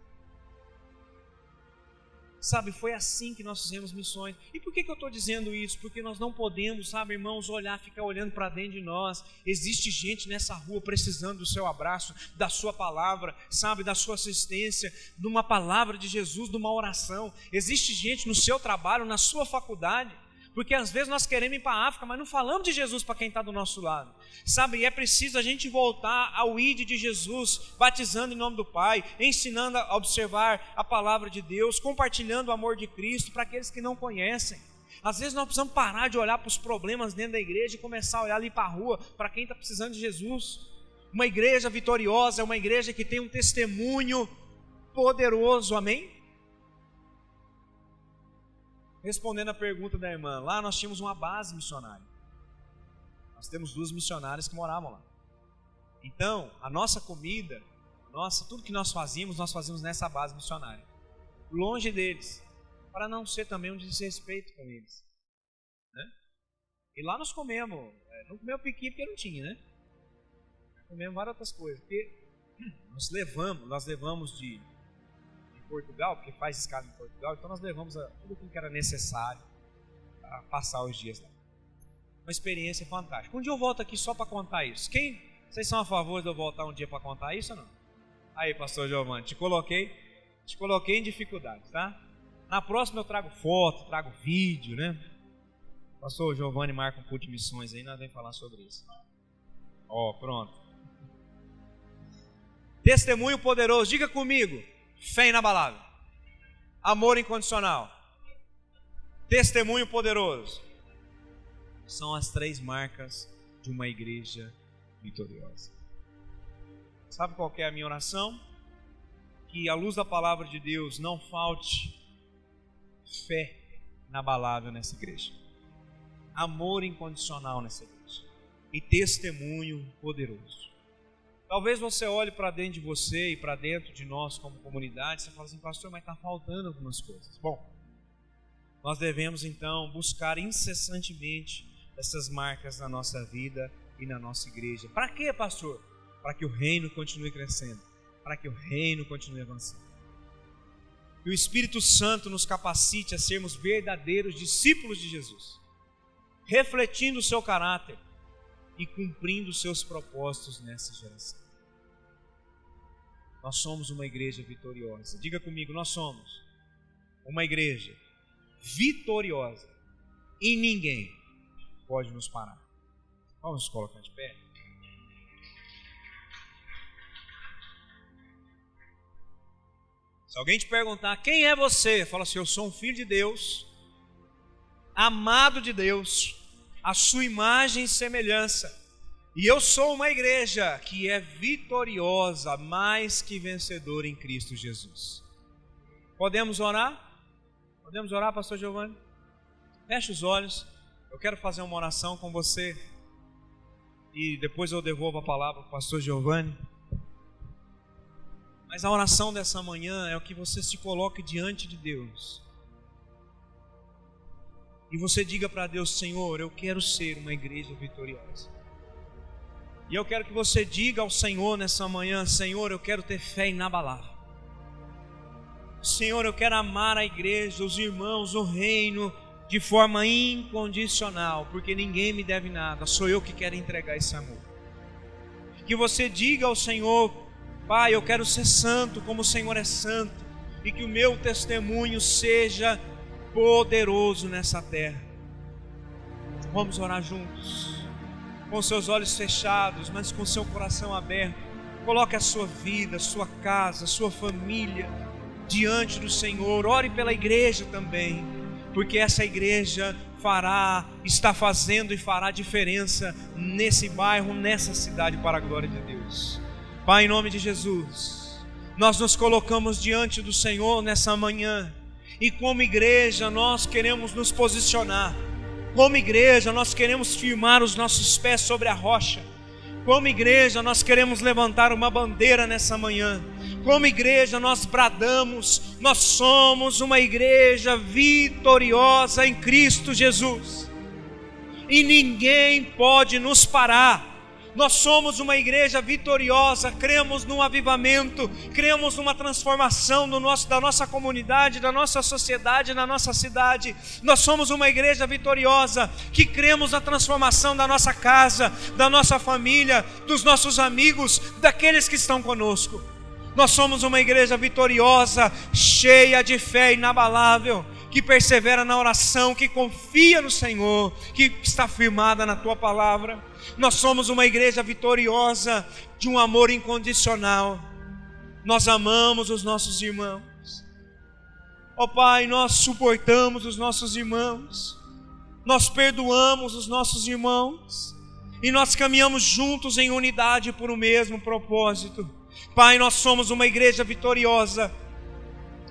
Sabe, foi assim que nós fizemos missões. E por que eu estou dizendo isso? Porque nós não podemos, sabe, irmãos, ficar olhando para dentro de nós. Existe gente nessa rua precisando do seu abraço, da sua palavra, sabe, da sua assistência, de uma palavra de Jesus, de uma oração. Existe gente no seu trabalho, na sua faculdade. Porque às vezes nós queremos ir para a África, mas não falamos de Jesus para quem está do nosso lado. Sabe, e é preciso a gente voltar ao ID de Jesus, batizando em nome do Pai, ensinando a observar a palavra de Deus, compartilhando o amor de Cristo para aqueles que não conhecem. Às vezes nós precisamos parar de olhar para os problemas dentro da igreja e começar a olhar ali para a rua, para quem está precisando de Jesus. Uma igreja vitoriosa é uma igreja que tem um testemunho poderoso, amém? Respondendo a pergunta da irmã, lá nós tínhamos uma base missionária. Nós temos 2 missionárias que moravam lá. Então, a nossa comida, tudo que nós fazíamos nessa base missionária. Longe deles, para não ser também um desrespeito com eles. Né? E lá nós comemos, não comemos piqui porque não tinha, né? Comemos várias outras coisas. Porque nós levamos de Portugal, porque faz escala em Portugal, então nós levamos tudo o que era necessário para passar os dias lá. Uma experiência fantástica. Um dia eu volto aqui só para contar isso. Vocês são a favor de eu voltar um dia para contar isso ou não? Aí, pastor Giovanni, te coloquei em dificuldade, tá? Na próxima eu trago foto, trago vídeo, né? Pastor Giovanni marca um culto de missões aí, nós vamos falar sobre isso. Pronto. Testemunho poderoso, diga comigo. Fé inabalável, amor incondicional, testemunho poderoso. São as 3 marcas de uma igreja vitoriosa. Sabe qual que é a minha oração? Que à luz da palavra de Deus não falte fé inabalável nessa igreja, amor incondicional nessa igreja e testemunho poderoso. Talvez você olhe para dentro de você e para dentro de nós como comunidade, você fala assim, pastor, mas está faltando algumas coisas. Bom, nós devemos então buscar incessantemente essas marcas na nossa vida e na nossa igreja. Para quê, pastor? Para que o reino continue crescendo, para que o reino continue avançando. Que o Espírito Santo nos capacite a sermos verdadeiros discípulos de Jesus, refletindo o seu caráter e cumprindo os seus propósitos nessa geração. Nós somos uma igreja vitoriosa. Diga comigo, nós somos uma igreja vitoriosa e ninguém pode nos parar. Vamos nos colocar de pé. Se alguém te perguntar quem é você, fala assim, eu sou um filho de Deus, amado de Deus, a sua imagem e semelhança. E eu sou uma igreja que é vitoriosa, mais que vencedora em Cristo Jesus. Podemos orar? Podemos orar, pastor Giovanni? Feche os olhos. Eu quero fazer uma oração com você. E depois eu devolvo a palavra para o pastor Giovanni. Mas a oração dessa manhã é o que você se coloque diante de Deus. E você diga para Deus, Senhor, eu quero ser uma igreja vitoriosa. E eu quero que você diga ao Senhor nessa manhã, Senhor, eu quero ter fé inabalável. Senhor, eu quero amar a igreja, os irmãos, o reino, de forma incondicional, porque ninguém me deve nada, sou eu que quero entregar esse amor. Que você diga ao Senhor: Pai, eu quero ser santo como o Senhor é santo, e que o meu testemunho seja poderoso nessa terra. Vamos orar juntos, com seus olhos fechados, mas com seu coração aberto. Coloque a sua vida, sua casa, sua família diante do Senhor. Ore pela igreja também, porque essa igreja está fazendo e fará diferença nesse bairro, nessa cidade, para a glória de Deus. Pai, em nome de Jesus, nós nos colocamos diante do Senhor nessa manhã, e como igreja nós queremos nos posicionar. Como igreja nós queremos firmar os nossos pés sobre a rocha. Como igreja nós queremos levantar uma bandeira nessa manhã. Como igreja nós bradamos: nós somos uma igreja vitoriosa em Cristo Jesus, e ninguém pode nos parar. Nós somos uma igreja vitoriosa, cremos num avivamento, cremos numa transformação da nossa comunidade, da nossa sociedade, na nossa cidade. Nós somos uma igreja vitoriosa, que cremos na transformação da nossa casa, da nossa família, dos nossos amigos, daqueles que estão conosco. Nós somos uma igreja vitoriosa, cheia de fé inabalável, que persevera na oração, que confia no Senhor, que está firmada na Tua palavra. Nós somos uma igreja vitoriosa, de um amor incondicional. Nós amamos os nossos irmãos. Ó Pai, nós suportamos os nossos irmãos, nós perdoamos os nossos irmãos, e nós caminhamos juntos em unidade por um mesmo propósito. Pai, nós somos uma igreja vitoriosa,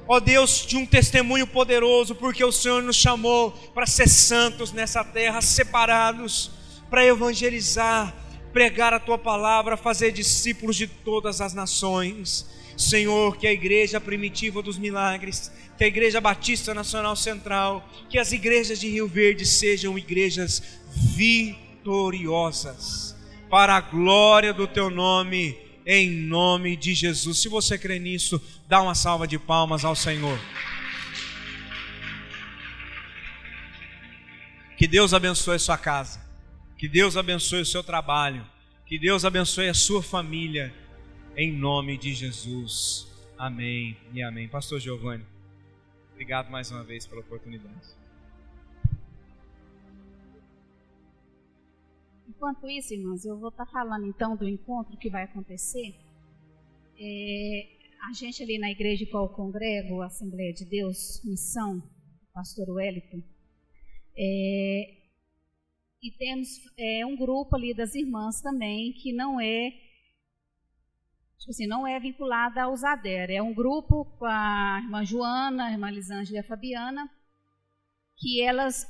ó Deus, de um testemunho poderoso, porque o Senhor nos chamou para ser santos nessa terra, separados, para evangelizar, pregar a Tua palavra, fazer discípulos de todas as nações. Senhor, que a igreja primitiva dos milagres, que a igreja Batista Nacional Central, que as igrejas de Rio Verde sejam igrejas vitoriosas, para a glória do Teu nome, em nome de Jesus. Se você crê nisso, dá uma salva de palmas ao Senhor. Que Deus abençoe a sua casa, que Deus abençoe o seu trabalho, que Deus abençoe a sua família, em nome de Jesus. Amém e amém. Pastor Giovanni, obrigado mais uma vez pela oportunidade. Enquanto isso, irmãos, eu vou estar falando então do encontro que vai acontecer. A gente ali na igreja qual eu congrego, a Assembleia de Deus, Missão, pastor Wellington, e temos um grupo ali das irmãs também, que não é, não é vinculada ao Zader. É um grupo com a irmã Joana, a irmã Lisângela e a Fabiana, que elas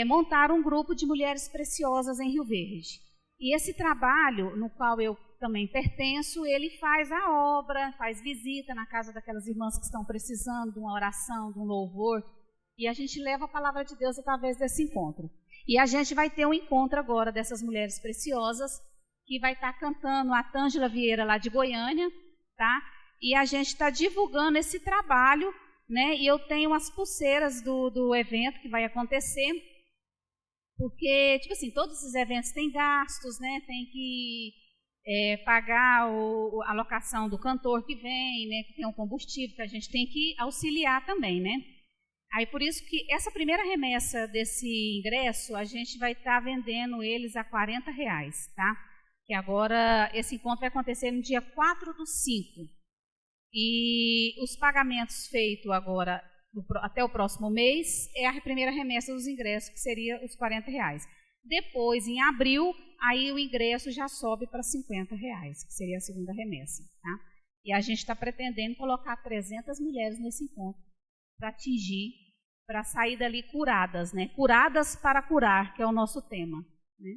montaram um grupo de mulheres preciosas em Rio Verde. E esse trabalho, no qual eu também pertenço, ele faz a obra, faz visita na casa daquelas irmãs que estão precisando de uma oração, de um louvor, e a gente leva a palavra de Deus através desse encontro. E a gente vai ter um encontro agora dessas mulheres preciosas, que vai estar cantando a Tângela Vieira lá de Goiânia, tá? E a gente está divulgando esse trabalho, né? E eu tenho as pulseiras do evento que vai acontecer, porque, todos esses eventos têm gastos, né? Tem que pagar a locação do cantor que vem, né? Que tem um combustível, que a gente tem que auxiliar também, né? Aí, por isso que essa primeira remessa desse ingresso, a gente vai estar vendendo eles a R$40, tá? Que agora, esse encontro vai acontecer no dia 4/5. E os pagamentos feitos agora, até o próximo mês, é a primeira remessa dos ingressos, que seria os R$40. Depois, em abril, aí o ingresso já sobe para R$50, que seria a segunda remessa, tá? E a gente está pretendendo colocar 300 mulheres nesse encontro, para atingir, para sair dali curadas, né? Curadas para curar, que é o nosso tema, né?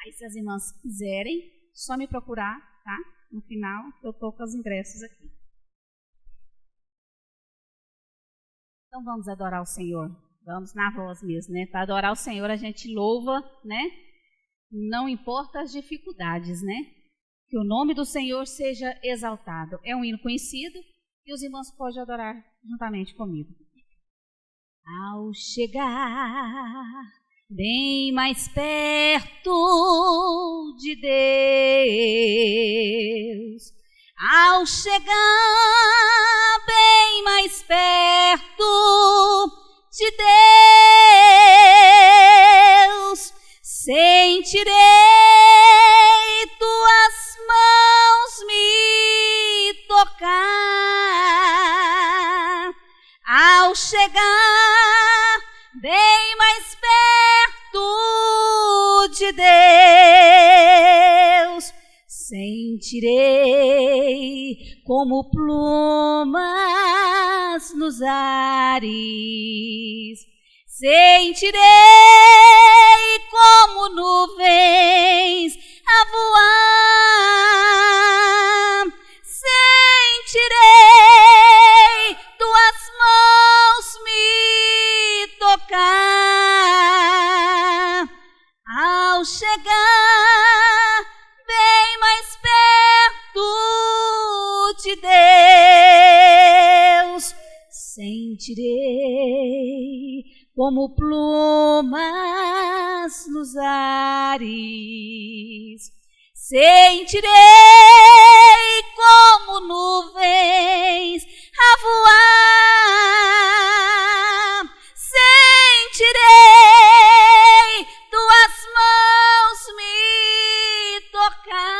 Aí, se as irmãs quiserem, só me procurar, tá? No final, eu estou com os ingressos aqui. Então, vamos adorar o Senhor. Vamos na voz mesmo, né? Para adorar o Senhor, a gente louva, né? Não importa as dificuldades, né? Que o nome do Senhor seja exaltado. É um hino conhecido, E os irmãos podem adorar juntamente comigo. Ao chegar bem mais perto de Deus, ao chegar bem mais perto de Deus, sentirei tuas mãos me tocar. Ao chegar bem mais perto de Deus, sentirei como plumas nos ares, sentirei como nuvens a voar, sentirei tuas mãos me tocar. Ao chegar bem mais perto de Deus, sentirei como plumas nos ares, sentirei como nuvens a voar, sentirei tuas mãos me tocar.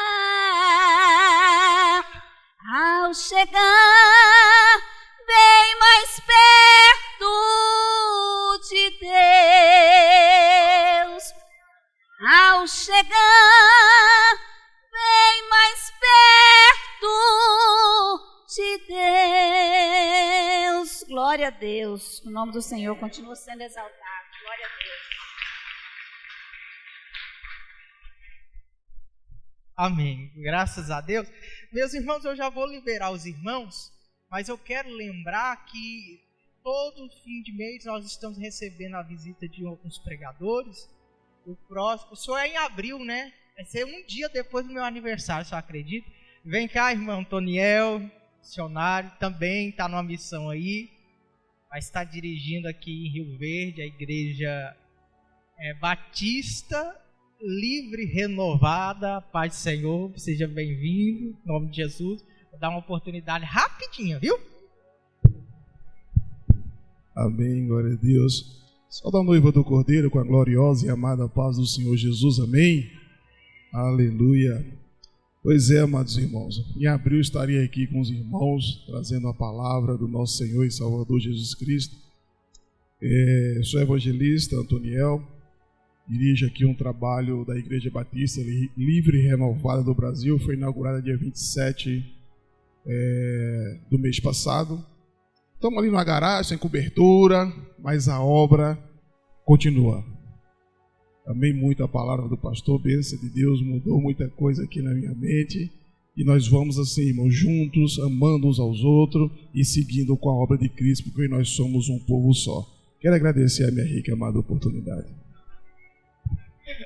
Ao chegar bem mais perto de Deus, ao chegar bem mais perto de Deus. Glória a Deus. O nome do Senhor continua sendo exaltado. Glória a Deus. Amém. Graças a Deus. Meus irmãos, eu já vou liberar os irmãos, mas eu quero lembrar que todo fim de mês nós estamos recebendo a visita de alguns pregadores. O próximo, o senhor é em abril, né? Vai ser um dia depois do meu aniversário, só acredita? Vem cá, irmão Antoniel, missionário, também está numa missão aí. Vai estar dirigindo aqui em Rio Verde, a igreja Batista Livre Renovada. Paz do Senhor, seja bem-vindo, em nome de Jesus. Vou dar uma oportunidade rapidinha, viu? Amém, glória a Deus. Só da noiva do Cordeiro, com a gloriosa e amada paz do Senhor Jesus, amém? Aleluia. Pois é, amados irmãos, em abril estarei aqui com os irmãos, trazendo a palavra do nosso Senhor e Salvador Jesus Cristo. Sou evangelista Antoniel, dirijo aqui um trabalho da Igreja Batista Livre e Renovada do Brasil, foi inaugurada dia 27 do mês passado. Estamos ali numa garagem, sem cobertura, mas a obra continua. Amei muito a palavra do pastor, bênção de Deus, mudou muita coisa aqui na minha mente. E nós vamos assim, irmãos, juntos, amando uns aos outros e seguindo com a obra de Cristo, porque nós somos um povo só. Quero agradecer a minha rica e amada oportunidade.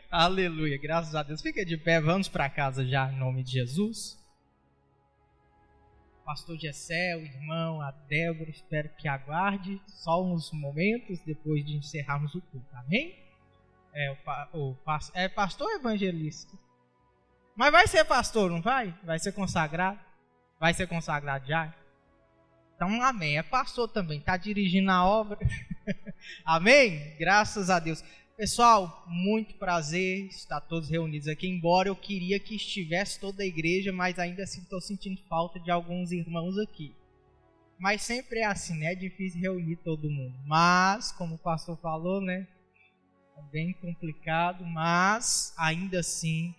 Aleluia, graças a Deus. Fica de pé, vamos para casa já, em nome de Jesus. Pastor Gessé, o irmão, a Débora, espero que aguarde só uns momentos depois de encerrarmos o culto, amém? Pastor evangelista. Mas vai ser pastor, não vai? Vai ser consagrado? Vai ser consagrado já? Então, amém. É pastor também, está dirigindo a obra. Amém? Graças a Deus. Pessoal, muito prazer estar todos reunidos aqui, embora eu queria que estivesse toda a igreja, mas ainda assim estou sentindo falta de alguns irmãos aqui. Mas sempre é assim, né? É difícil reunir todo mundo. Mas, como o pastor falou, né? É bem complicado, mas ainda assim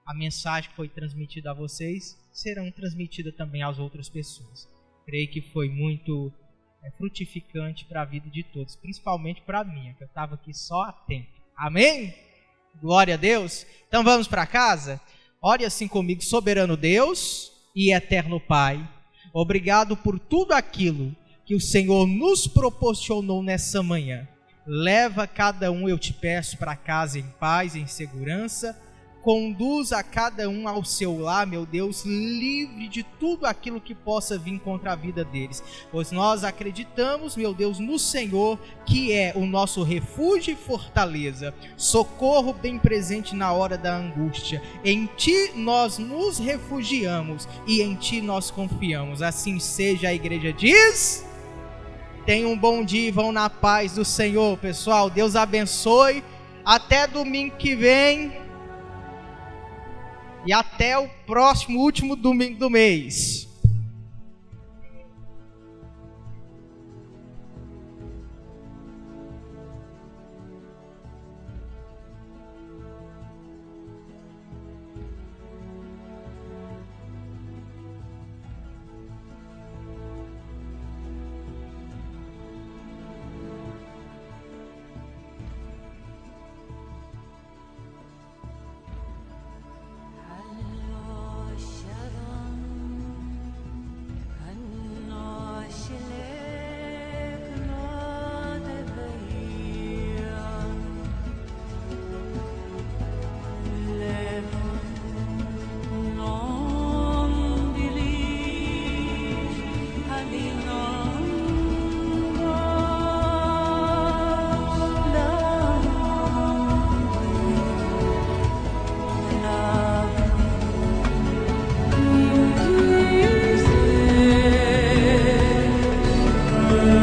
a mensagem que foi transmitida a vocês serão transmitida também às outras pessoas. Creio que foi muito frutificante para a vida de todos, principalmente para a minha, que eu estava aqui só atento. Amém? Glória a Deus. Então vamos para casa? Ore assim comigo. Soberano Deus e eterno Pai, obrigado por tudo aquilo que o Senhor nos proporcionou nessa manhã. Leva cada um, eu te peço, para casa em paz, em segurança. Conduza cada um ao seu lar, meu Deus, livre de tudo aquilo que possa vir contra a vida deles. Pois nós acreditamos, meu Deus, no Senhor, que é o nosso refúgio e fortaleza, socorro bem presente na hora da angústia. Em Ti nós nos refugiamos e em Ti nós confiamos. Assim seja, a igreja diz. Tenham um bom dia e vão na paz do Senhor, pessoal. Deus abençoe. Até domingo que vem. E até o próximo último domingo do mês.